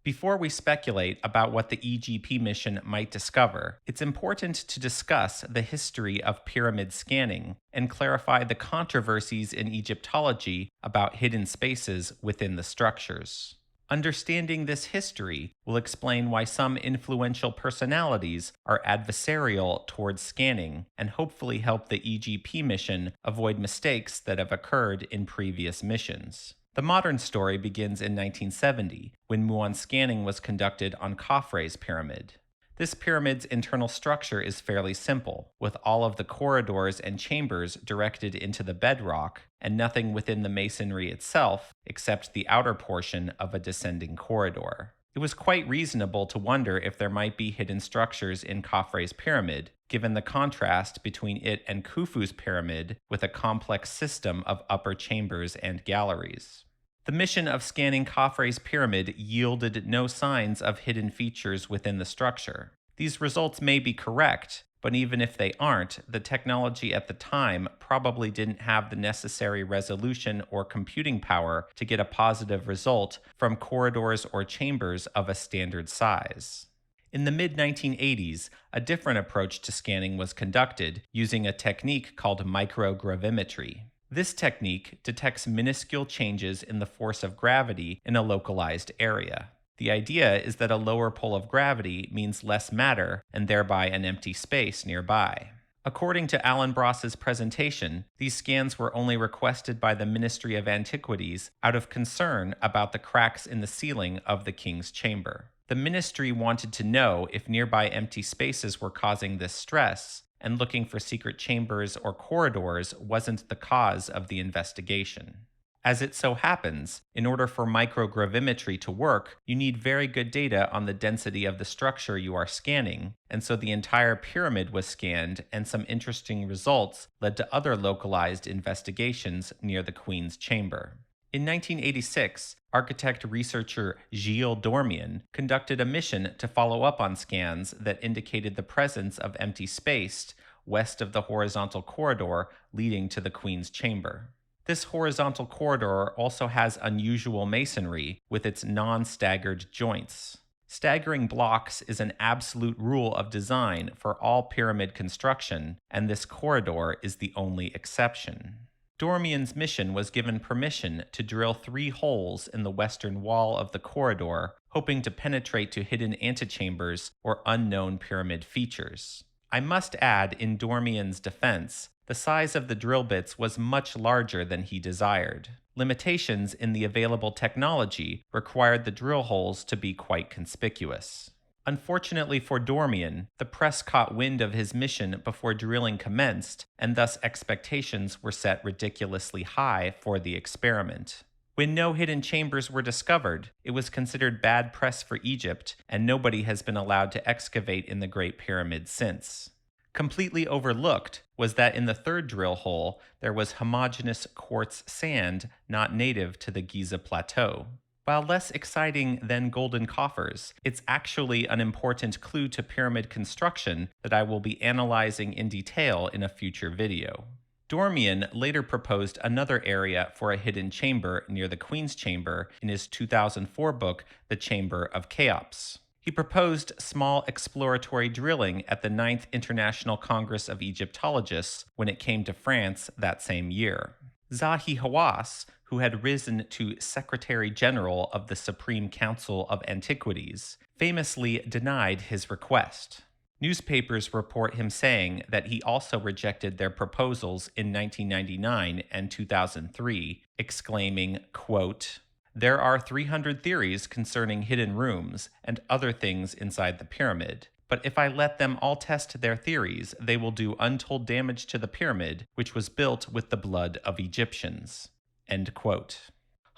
Before we speculate about what the EGP mission might discover, it's important to discuss the history of pyramid scanning and clarify the controversies in Egyptology about hidden spaces within the structures. Understanding this history will explain why some influential personalities are adversarial towards scanning and hopefully help the EGP mission avoid mistakes that have occurred in previous missions. The modern story begins in 1970, when muon scanning was conducted on Khafre's pyramid. This pyramid's internal structure is fairly simple, with all of the corridors and chambers directed into the bedrock, and nothing within the masonry itself except the outer portion of a descending corridor. It was quite reasonable to wonder if there might be hidden structures in Khafre's pyramid, given the contrast between it and Khufu's pyramid with a complex system of upper chambers and galleries. The mission of scanning Khafre's pyramid yielded no signs of hidden features within the structure. These results may be correct, but even if they aren't, the technology at the time probably didn't have the necessary resolution or computing power to get a positive result from corridors or chambers of a standard size. In the mid-1980s, a different approach to scanning was conducted using a technique called microgravimetry. This technique detects minuscule changes in the force of gravity in a localized area. The idea is that a lower pull of gravity means less matter and thereby an empty space nearby. According to Alan Bross's presentation, these scans were only requested by the Ministry of Antiquities out of concern about the cracks in the ceiling of the king's chamber. The ministry wanted to know if nearby empty spaces were causing this stress, and looking for secret chambers or corridors wasn't the cause of the investigation. As it so happens, in order for microgravimetry to work, you need very good data on the density of the structure you are scanning, and so the entire pyramid was scanned, and some interesting results led to other localized investigations near the Queen's Chamber. In 1986, architect-researcher Gilles Dormian conducted a mission to follow up on scans that indicated the presence of empty space west of the horizontal corridor leading to the Queen's Chamber. This horizontal corridor also has unusual masonry with its non-staggered joints. Staggering blocks is an absolute rule of design for all pyramid construction, and this corridor is the only exception. Dormian's mission was given permission to drill 3 holes in the western wall of the corridor, hoping to penetrate to hidden antechambers or unknown pyramid features. I must add, in Dormian's defense, the size of the drill bits was much larger than he desired. Limitations in the available technology required the drill holes to be quite conspicuous. Unfortunately for Dormian, the press caught wind of his mission before drilling commenced, and thus expectations were set ridiculously high for the experiment. When no hidden chambers were discovered, it was considered bad press for Egypt, and nobody has been allowed to excavate in the Great Pyramid since. Completely overlooked was that in the 3rd drill hole, there was homogeneous quartz sand not native to the Giza Plateau. While less exciting than golden coffers, it's actually an important clue to pyramid construction that I will be analyzing in detail in a future video. Dormian later proposed another area for a hidden chamber near the Queen's Chamber in his 2004 book, The Chamber of Cheops. He proposed small exploratory drilling at the 9th International Congress of Egyptologists when it came to France that same year. Zahi Hawass, who had risen to Secretary General of the Supreme Council of Antiquities, famously denied his request. Newspapers report him saying that he also rejected their proposals in 1999 and 2003, exclaiming, quote, "There are 300 theories concerning hidden rooms and other things inside the pyramid, but if I let them all test their theories, they will do untold damage to the pyramid, which was built with the blood of Egyptians." End quote.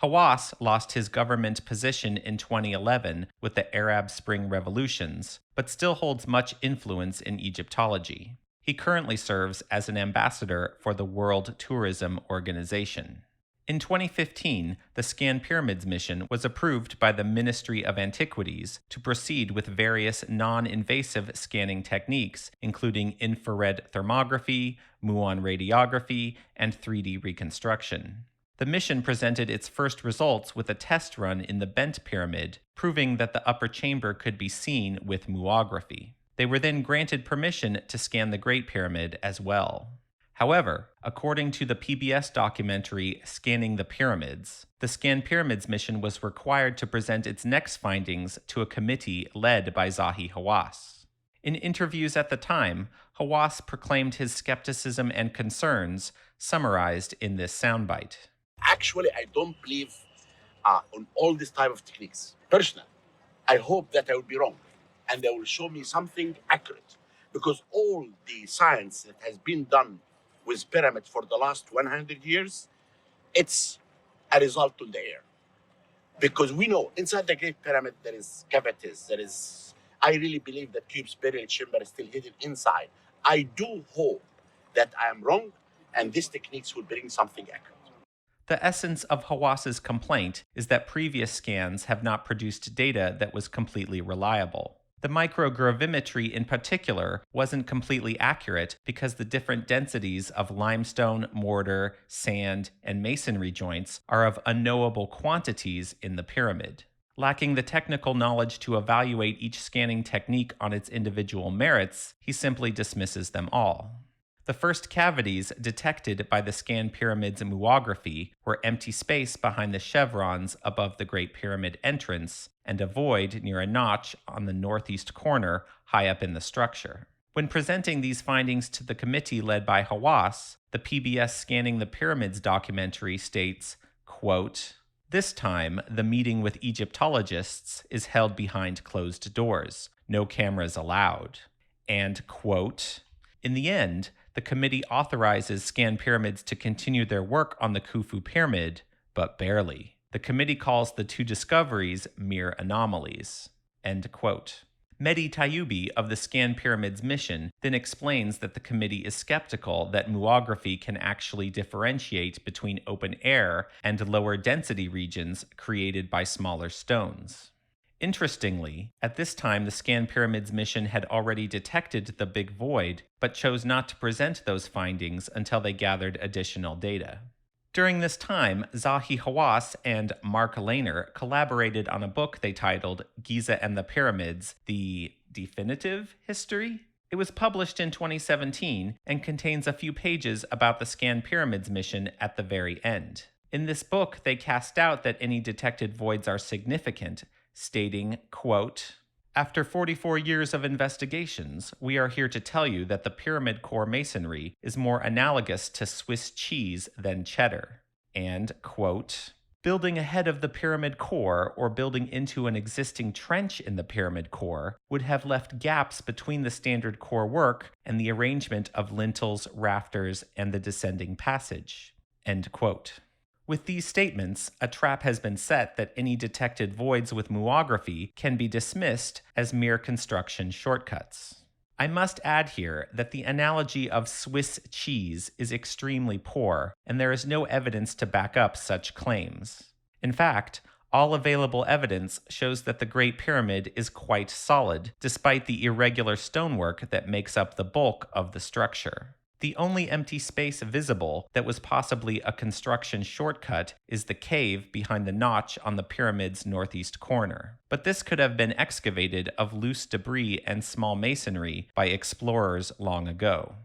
Hawass lost his government position in 2011 with the Arab Spring revolutions, but still holds much influence in Egyptology. He currently serves as an ambassador for the World Tourism Organization. In 2015, the Scan Pyramids mission was approved by the Ministry of Antiquities to proceed with various non-invasive scanning techniques, including infrared thermography, muon radiography, and 3D reconstruction. The mission presented its first results with a test run in the Bent Pyramid, proving that the upper chamber could be seen with muography. They were then granted permission to scan the Great Pyramid as well. However, according to the PBS documentary Scanning the Pyramids, the Scan Pyramids mission was required to present its next findings to a committee led by Zahi Hawass. In interviews at the time, Hawass proclaimed his skepticism and concerns, summarized in this soundbite. Actually, I don't believe on all this type of techniques. Personally, I hope that I will be wrong and they will show me something accurate, because all the science that has been done with pyramids for the last 100 years, it's a result in the air. Because we know inside the Great Pyramid there is cavities, I really believe that Cubes burial chamber is still hidden inside. I do hope that I am wrong and these techniques will bring something accurate. The essence of Hawass's complaint is that previous scans have not produced data that was completely reliable. The microgravimetry in particular wasn't completely accurate because the different densities of limestone, mortar, sand, and masonry joints are of unknowable quantities in the pyramid. Lacking the technical knowledge to evaluate each scanning technique on its individual merits, he simply dismisses them all. The first cavities detected by the Scan Pyramids muography were empty space behind the chevrons above the Great Pyramid entrance and a void near a notch on the northeast corner high up in the structure. When presenting these findings to the committee led by Hawass, the PBS Scanning the Pyramids documentary states, quote, "This time, the meeting with Egyptologists is held behind closed doors. No cameras allowed." And, quote, In the end, the committee authorizes Scan Pyramids to continue their work on the Khufu Pyramid, but barely. The committee calls the two discoveries mere anomalies. End quote. Mehdi Tayyubi of the Scan Pyramids mission then explains that the committee is skeptical that muography can actually differentiate between open air and lower density regions created by smaller stones. Interestingly, at this time the Scan Pyramids mission had already detected the Big Void, but chose not to present those findings until they gathered additional data. During this time, Zahi Hawass and Mark Lehner collaborated on a book they titled Giza and the Pyramids, The Definitive History? It was published in 2017 and contains a few pages about the Scan Pyramids mission at the very end. In this book, they cast doubt that any detected voids are significant, stating, quote, "After 44 years of investigations, we are here to tell you that the pyramid core masonry is more analogous to Swiss cheese than cheddar." And, quote, "Building ahead of the pyramid core or building into an existing trench in the pyramid core would have left gaps between the standard core work and the arrangement of lintels, rafters, and the descending passage." End quote. With these statements, a trap has been set that any detected voids with muography can be dismissed as mere construction shortcuts. I must add here that the analogy of Swiss cheese is extremely poor, and there is no evidence to back up such claims. In fact, all available evidence shows that the Great Pyramid is quite solid, despite the irregular stonework that makes up the bulk of the structure. The only empty space visible that was possibly a construction shortcut is the cave behind the notch on the pyramid's northeast corner. But this could have been excavated of loose debris and small masonry by explorers long ago.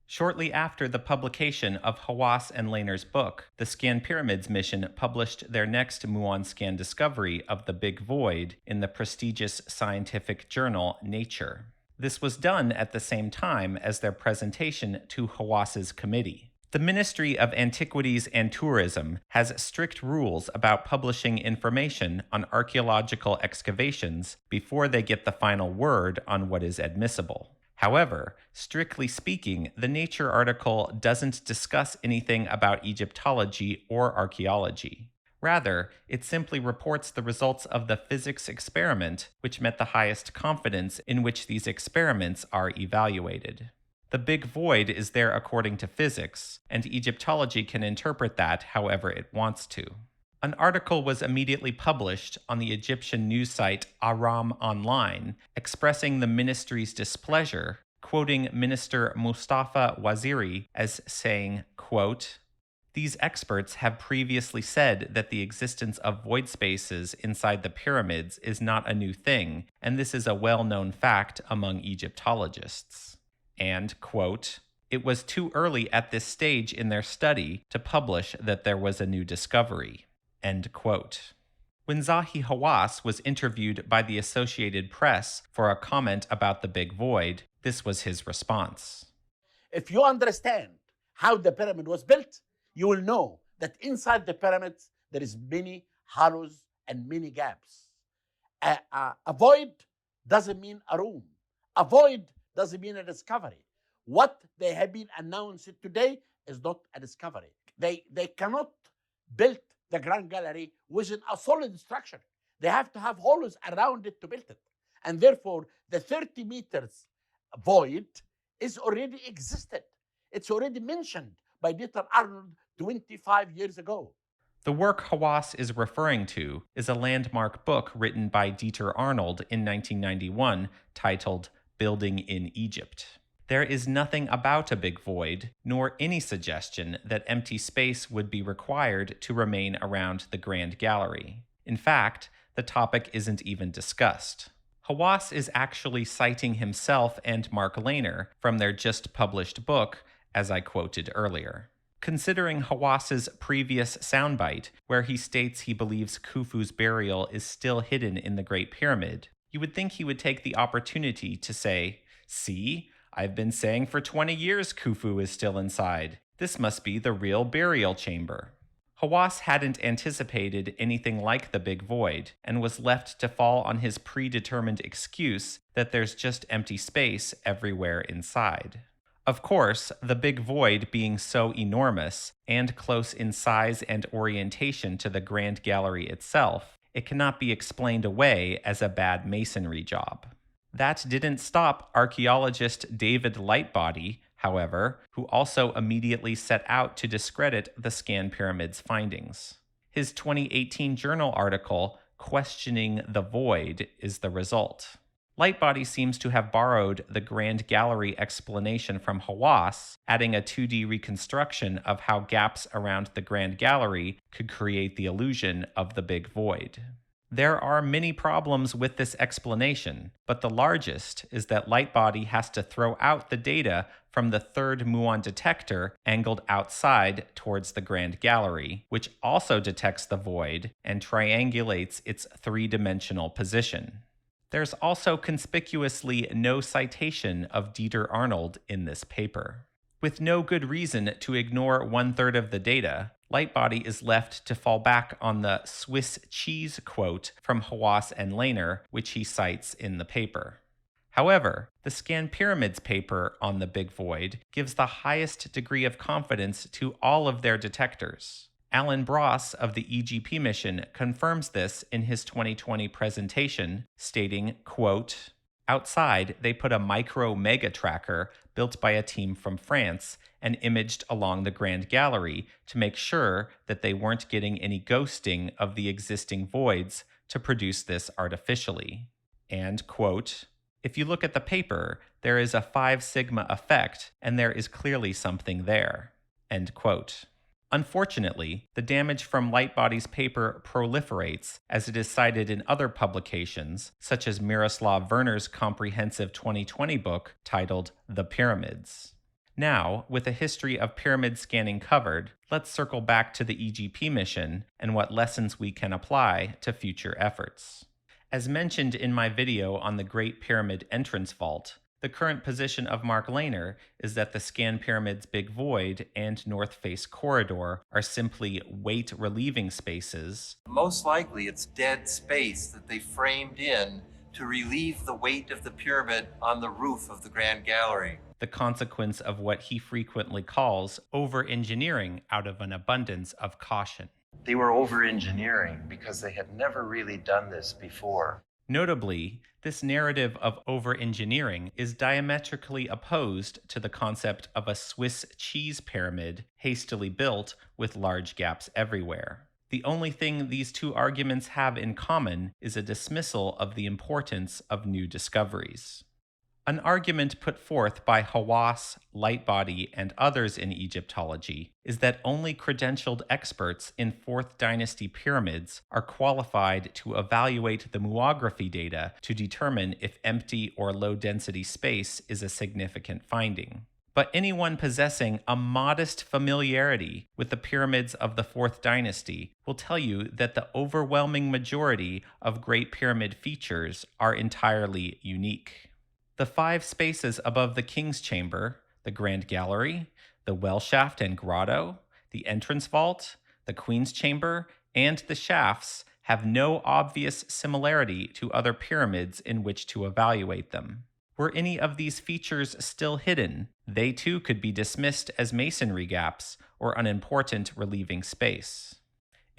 Shortly after the publication of Hawass and Lehner's book, the Scan Pyramids mission published their next muon scan discovery of the Big Void in the prestigious scientific journal Nature. This was done at the same time as their presentation to Hawass's committee. The Ministry of Antiquities and Tourism has strict rules about publishing information on archaeological excavations before they get the final word on what is admissible. However, strictly speaking, the Nature article doesn't discuss anything about Egyptology or archaeology. Rather, it simply reports the results of the physics experiment, which met the highest confidence in which these experiments are evaluated. The Big Void is there according to physics, and Egyptology can interpret that however it wants to. An article was immediately published on the Egyptian news site Aram Online, expressing the ministry's displeasure, quoting Minister Mustafa Waziri as saying, quote, "These experts have previously said that the existence of void spaces inside the pyramids is not a new thing, and this is a well-known fact among Egyptologists." And, quote, "It was too early at this stage in their study to publish that there was a new discovery." End quote. When Zahi Hawass was interviewed by the Associated Press for a comment about the Big Void, this was his response. If you understand how the pyramid was built, you will know that inside the pyramids there is many hollows and many gaps. A void doesn't mean a room. A void doesn't mean a discovery. What they have been announced today is not a discovery. They cannot build the Grand Gallery within a solid structure. They have to have hollows around it to build it. And therefore, the 30 meters void is already existed. It's already mentioned by Dieter Arnold 25 years ago. The work Hawass is referring to is a landmark book written by Dieter Arnold in 1991 titled Building in Egypt. There is nothing about a big void, nor any suggestion that empty space would be required to remain around the Grand Gallery. In fact, the topic isn't even discussed. Hawass is actually citing himself and Mark Lehner from their just published book, as I quoted earlier. Considering Hawass's previous soundbite, where he states he believes Khufu's burial is still hidden in the Great Pyramid, you would think he would take the opportunity to say, "See, I've been saying for 20 years Khufu is still inside. This must be the real burial chamber." Hawass hadn't anticipated anything like the Big Void, and was left to fall on his predetermined excuse that there's just empty space everywhere inside. Of course, the big void being so enormous and close in size and orientation to the Grand Gallery itself, it cannot be explained away as a bad masonry job. That didn't stop archaeologist David Lightbody, however, who also immediately set out to discredit the Scan Pyramid's findings. His 2018 journal article, Questioning the Void, is the result. Lightbody seems to have borrowed the Grand Gallery explanation from Hawass, adding a 2D reconstruction of how gaps around the Grand Gallery could create the illusion of the big void. There are many problems with this explanation, but the largest is that Lightbody has to throw out the data from the third muon detector angled outside towards the Grand Gallery, which also detects the void and triangulates its three-dimensional position. There's also conspicuously no citation of Dieter Arnold in this paper. With no good reason to ignore one-third of the data, Lightbody is left to fall back on the Swiss cheese quote from Hawass and Lehner, which he cites in the paper. However, the Scan Pyramids paper on the Big Void gives the highest degree of confidence to all of their detectors. Alan Bross of the EGP mission confirms this in his 2020 presentation, stating, quote, "Outside, they put a micro-mega tracker built by a team from France and imaged along the Grand Gallery to make sure that they weren't getting any ghosting of the existing voids to produce this artificially." And, quote, "If you look at the paper, there is a 5 sigma effect, and there is clearly something there." End quote. Unfortunately, the damage from Lightbody's paper proliferates, as it is cited in other publications, such as Miroslav Werner's comprehensive 2020 book titled The Pyramids. Now, with a history of pyramid scanning covered, let's circle back to the EGP mission and what lessons we can apply to future efforts. As mentioned in my video on the Great Pyramid entrance vault, the current position of Mark Lehner is that the Scan Pyramid's Big Void and North Face Corridor are simply weight-relieving spaces. Most likely it's dead space that they framed in to relieve the weight of the pyramid on the roof of the Grand Gallery. The consequence of what he frequently calls over-engineering out of an abundance of caution. They were over-engineering because they had never really done this before. Notably, this narrative of over-engineering is diametrically opposed to the concept of a Swiss cheese pyramid hastily built with large gaps everywhere. The only thing these two arguments have in common is a dismissal of the importance of new discoveries. An argument put forth by Hawass, Lightbody, and others in Egyptology is that only credentialed experts in 4th Dynasty pyramids are qualified to evaluate the muography data to determine if empty or low-density space is a significant finding. But anyone possessing a modest familiarity with the pyramids of the 4th Dynasty will tell you that the overwhelming majority of Great Pyramid features are entirely unique. The 5 spaces above the King's Chamber, the Grand Gallery, the well shaft and grotto, the entrance vault, the Queen's Chamber, and the shafts have no obvious similarity to other pyramids in which to evaluate them. Were any of these features still hidden, they too could be dismissed as masonry gaps or unimportant relieving space.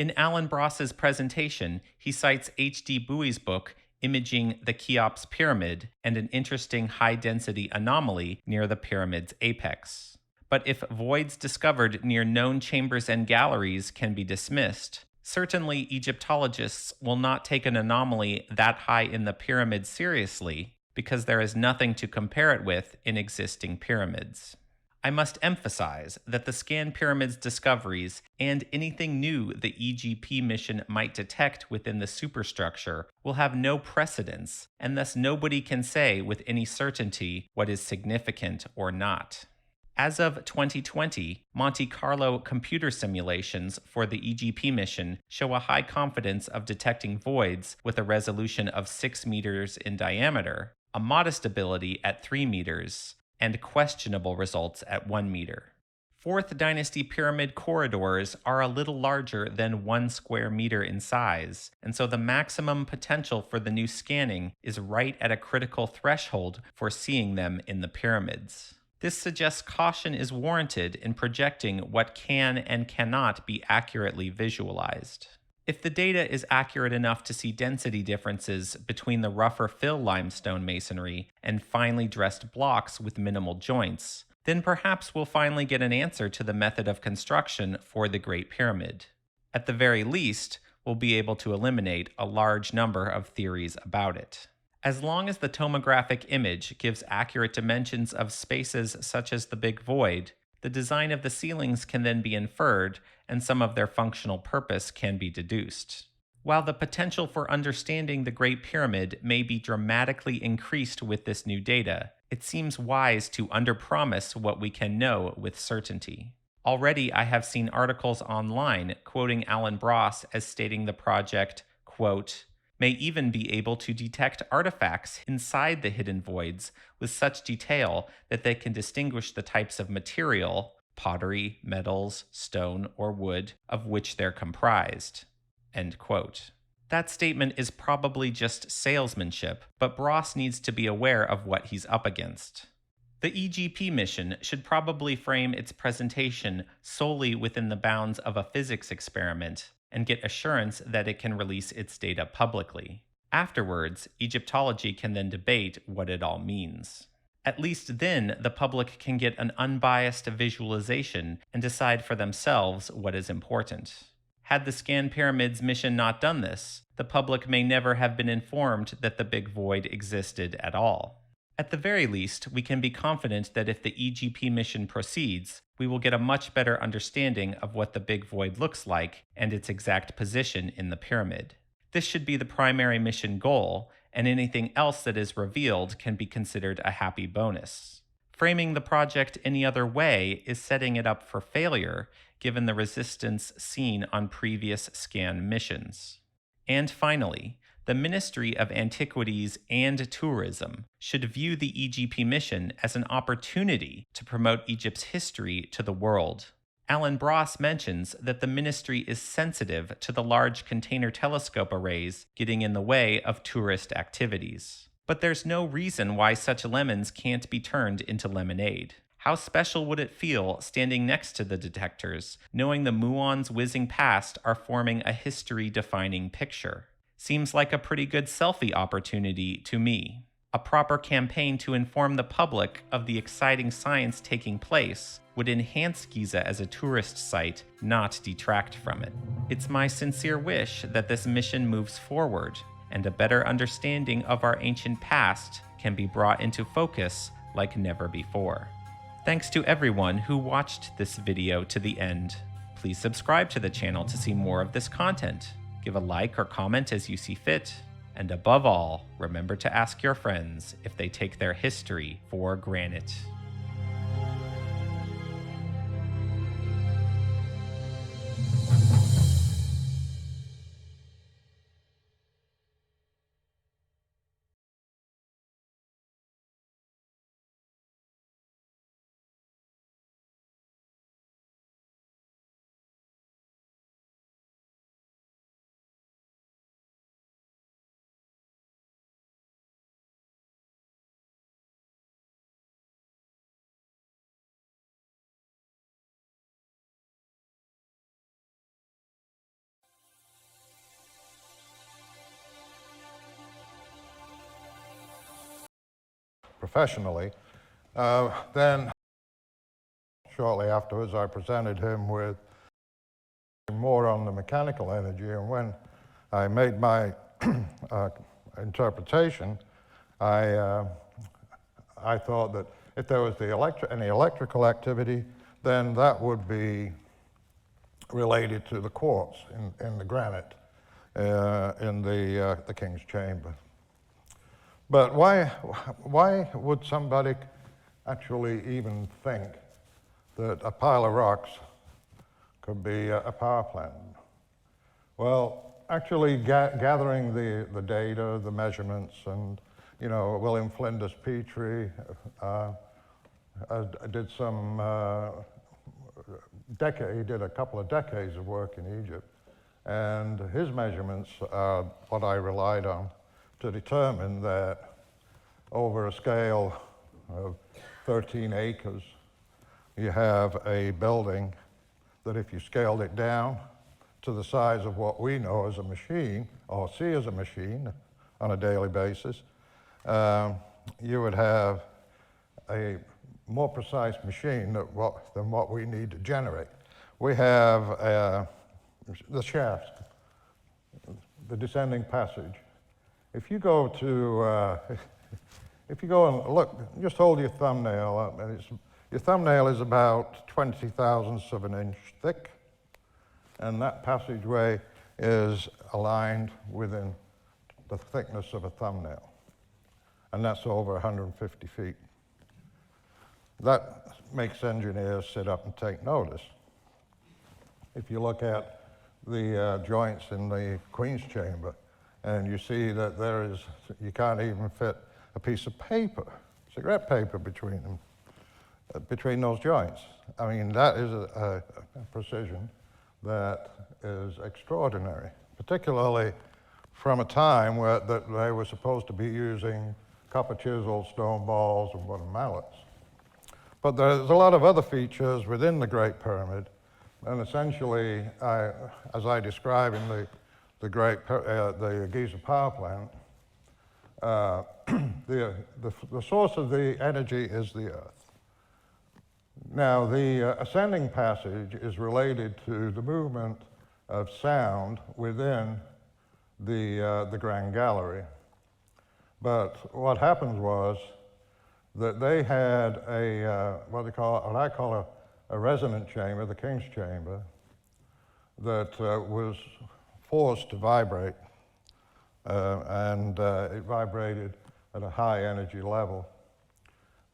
In Alan Bross's presentation, he cites H.D. Bowie's book Imaging the Cheops Pyramid and an interesting high-density anomaly near the pyramid's apex. But if voids discovered near known chambers and galleries can be dismissed, certainly Egyptologists will not take an anomaly that high in the pyramid seriously because there is nothing to compare it with in existing pyramids. I must emphasize that the Scan Pyramids discoveries and anything new the EGP mission might detect within the superstructure will have no precedence, and thus nobody can say with any certainty what is significant or not. As of 2020, Monte Carlo computer simulations for the EGP mission show a high confidence of detecting voids with a resolution of 6 meters in diameter, a modest ability at 3 meters, and questionable results at 1 meter. 4th Dynasty pyramid corridors are a little larger than 1 square meter in size, and so the maximum potential for the new scanning is right at a critical threshold for seeing them in the pyramids. This suggests caution is warranted in projecting what can and cannot be accurately visualized. If the data is accurate enough to see density differences between the rougher fill limestone masonry and finely dressed blocks with minimal joints, then perhaps we'll finally get an answer to the method of construction for the Great Pyramid. At the very least, we'll be able to eliminate a large number of theories about it. As long as the tomographic image gives accurate dimensions of spaces such as the Big Void, the design of the ceilings can then be inferred, and some of their functional purpose can be deduced. While the potential for understanding the Great Pyramid may be dramatically increased with this new data, it seems wise to underpromise what we can know with certainty. Already, I have seen articles online quoting Alan Bross as stating the project, quote, may even be able to detect artifacts inside the hidden voids with such detail that they can distinguish the types of material, pottery, metals, stone, or wood, of which they're comprised. End quote. That statement is probably just salesmanship, but Bross needs to be aware of what he's up against. The EGP mission should probably frame its presentation solely within the bounds of a physics experiment and get assurance that it can release its data publicly. Afterwards, Egyptology can then debate what it all means. At least then, the public can get an unbiased visualization and decide for themselves what is important. Had the Scan Pyramids mission not done this, the public may never have been informed that the Big Void existed at all. At the very least, we can be confident that if the EGP mission proceeds, we will get a much better understanding of what the Big Void looks like and its exact position in the pyramid. This should be the primary mission goal, and anything else that is revealed can be considered a happy bonus. Framing the project any other way is setting it up for failure, given the resistance seen on previous scan missions. And finally, the Ministry of Antiquities and Tourism should view the EGP mission as an opportunity to promote Egypt's history to the world. Alan Bross mentions that the ministry is sensitive to the large container telescope arrays getting in the way of tourist activities. But there's no reason why such lemons can't be turned into lemonade. How special would it feel standing next to the detectors, knowing the muons whizzing past are forming a history-defining picture? Seems like a pretty good selfie opportunity to me. A proper campaign to inform the public of the exciting science taking place would enhance Giza as a tourist site, not detract from it. It's my sincere wish that this mission moves forward, and a better understanding of our ancient past can be brought into focus like never before. Thanks to everyone who watched this video to the end. Please subscribe to the channel to see more of this content. Give a like or comment as you see fit. And above all, remember to ask your friends if they take their history for granted. Professionally. Then, shortly afterwards, I presented him with more on the mechanical energy, and when I made my interpretation, I thought that if there was any electrical activity, then that would be related to the quartz in the granite in the King's Chamber. But why would somebody actually even think that a pile of rocks could be a power plant? Well, actually gathering the data, the measurements, and William Flinders Petrie did he did a couple of decades of work in Egypt, and his measurements are what I relied on to determine that over a scale of 13 acres, you have a building that if you scaled it down to the size of what we know as a machine, or see as a machine on a daily basis, you would have a more precise machine than what we need to generate. We have the shaft, the descending passage. If you go to, if you go and look, just hold your thumbnail up, and your thumbnail is about 20 thousandths of an inch thick, and that passageway is aligned within the thickness of a thumbnail, and that's over 150 feet. That makes engineers sit up and take notice. If you look at the joints in the Queen's chamber, and you see that you can't even fit a piece of paper, cigarette paper between them, between those joints. I mean, that is a precision that is extraordinary, particularly from a time that they were supposed to be using copper chisels, stone balls, and wooden mallets. But there's a lot of other features within the Great Pyramid, and essentially, as I describe in the Giza power plant, the source of the energy is the Earth. Now, the ascending passage is related to the movement of sound within the Grand Gallery. But what happened was that they had what I call a resonant chamber, the King's chamber, that was forced to vibrate, and it vibrated at a high energy level.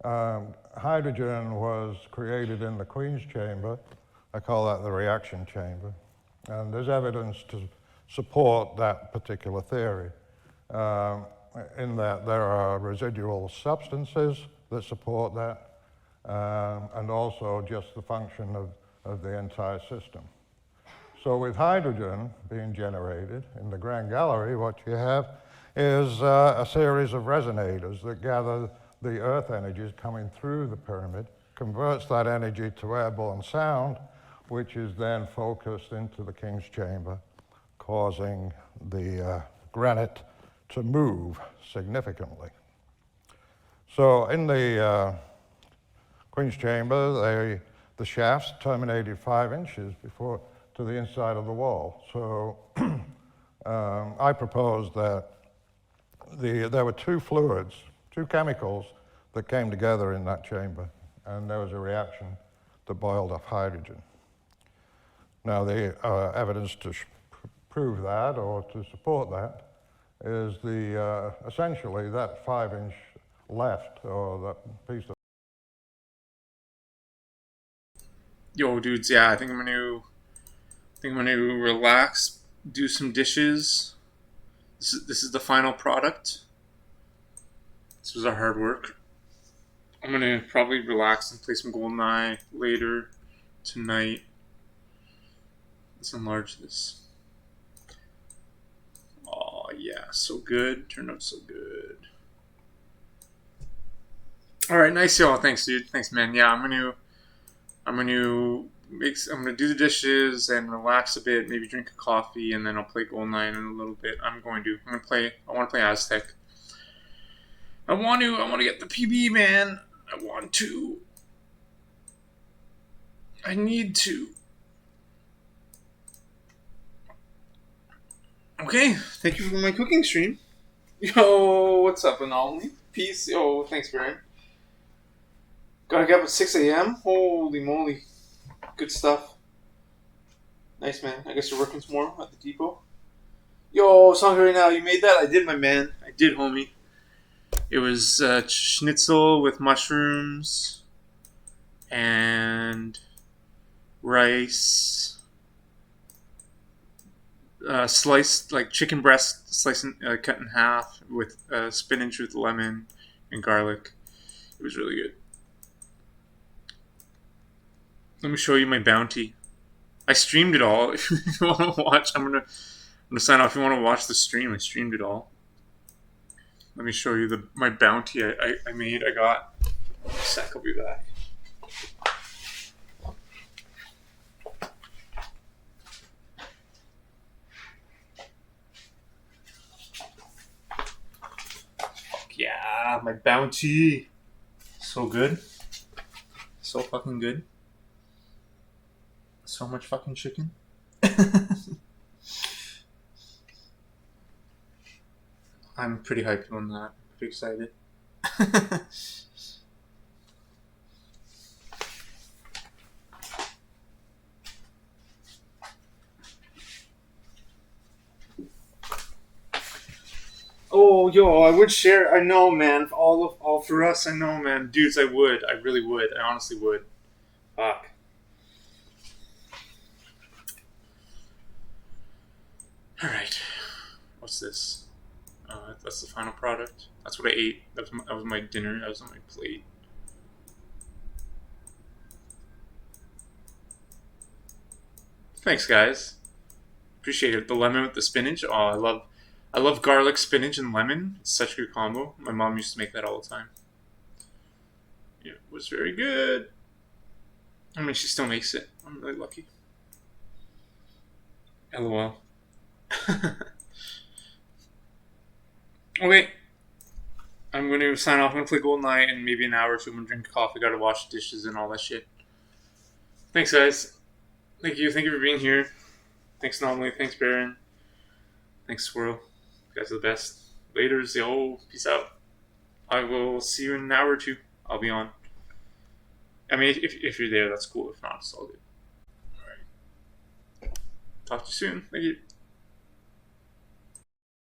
Hydrogen was created in the Queen's chamber. I call that the reaction chamber. And there's evidence to support that particular theory, in that there are residual substances that support that, and also just the function of the entire system. So with hydrogen being generated in the Grand Gallery, what you have is a series of resonators that gather the earth energies coming through the pyramid, converts that energy to airborne sound, which is then focused into the King's chamber, causing the granite to move significantly. So in the Queen's chamber, the shafts terminated 5 inches to the inside of the wall. So I proposed that there were two fluids, two chemicals that came together in that chamber, and there was a reaction that boiled off hydrogen. Now, the evidence to prove that, or to support that, is essentially that 5-inch left, or that piece of... Yo, dudes, yeah, I think I'm gonna relax, do some dishes. This is the final product. This was our hard work. I'm gonna probably relax and play some GoldenEye later tonight. Let's enlarge this. Oh yeah, so good. Turned out so good. All right, nice y'all. Thanks, dude. Thanks, man. Yeah, I'm gonna do the dishes and relax a bit. Maybe drink a coffee, and then I'll play GoldenEye in a little bit. I want to play Aztec. I want to get the PB, man. I need to. Okay, thank you for my cooking stream. Yo, what's up, Anomaly? Peace. Yo, thanks, Baron. Gotta get up at 6 a.m.? Holy moly. Good stuff. Nice, man. I guess you're working tomorrow at the depot? Yo, song right now. You made that? I did, my man. I did, homie. It was schnitzel with mushrooms and rice, sliced, like chicken breast, sliced cut in half with spinach with lemon and garlic. It was really good. Let me show you my bounty. I streamed it all. If you want to watch, I'm gonna sign off. If you want to watch the stream, I streamed it all. Let me show you my bounty I made. I got Sec, I'll be back. Fuck yeah, my bounty. So good. So fucking good. So much fucking chicken. I'm pretty hyped on that. Pretty excited. Oh, yo, I would share. I know, man. All for us. I know, man. Dudes, I would. I really would. I honestly would. Fuck. All right. What's this? That's the final product. That's what I ate. That was my dinner. That was on my plate. Thanks, guys. Appreciate it. The lemon with the spinach. Oh, I love garlic, spinach, and lemon. It's such a good combo. My mom used to make that all the time. It was very good. I mean, she still makes it. I'm really lucky. LOL. Okay. I'm going to sign off. I'm going to play GoldenEye in maybe an hour or two. I'm going to drink coffee. Got to wash dishes and all that shit. Thanks, guys. Thank you. Thank you for being here. Thanks, Anomaly. Thanks, Baron. Thanks, Swirl. You guys are the best. Laters, yo. Peace out. I will see you in an hour or two. I'll be on. I mean, if you're there, that's cool. If not, it's all good. Alright. Talk to you soon. Thank you.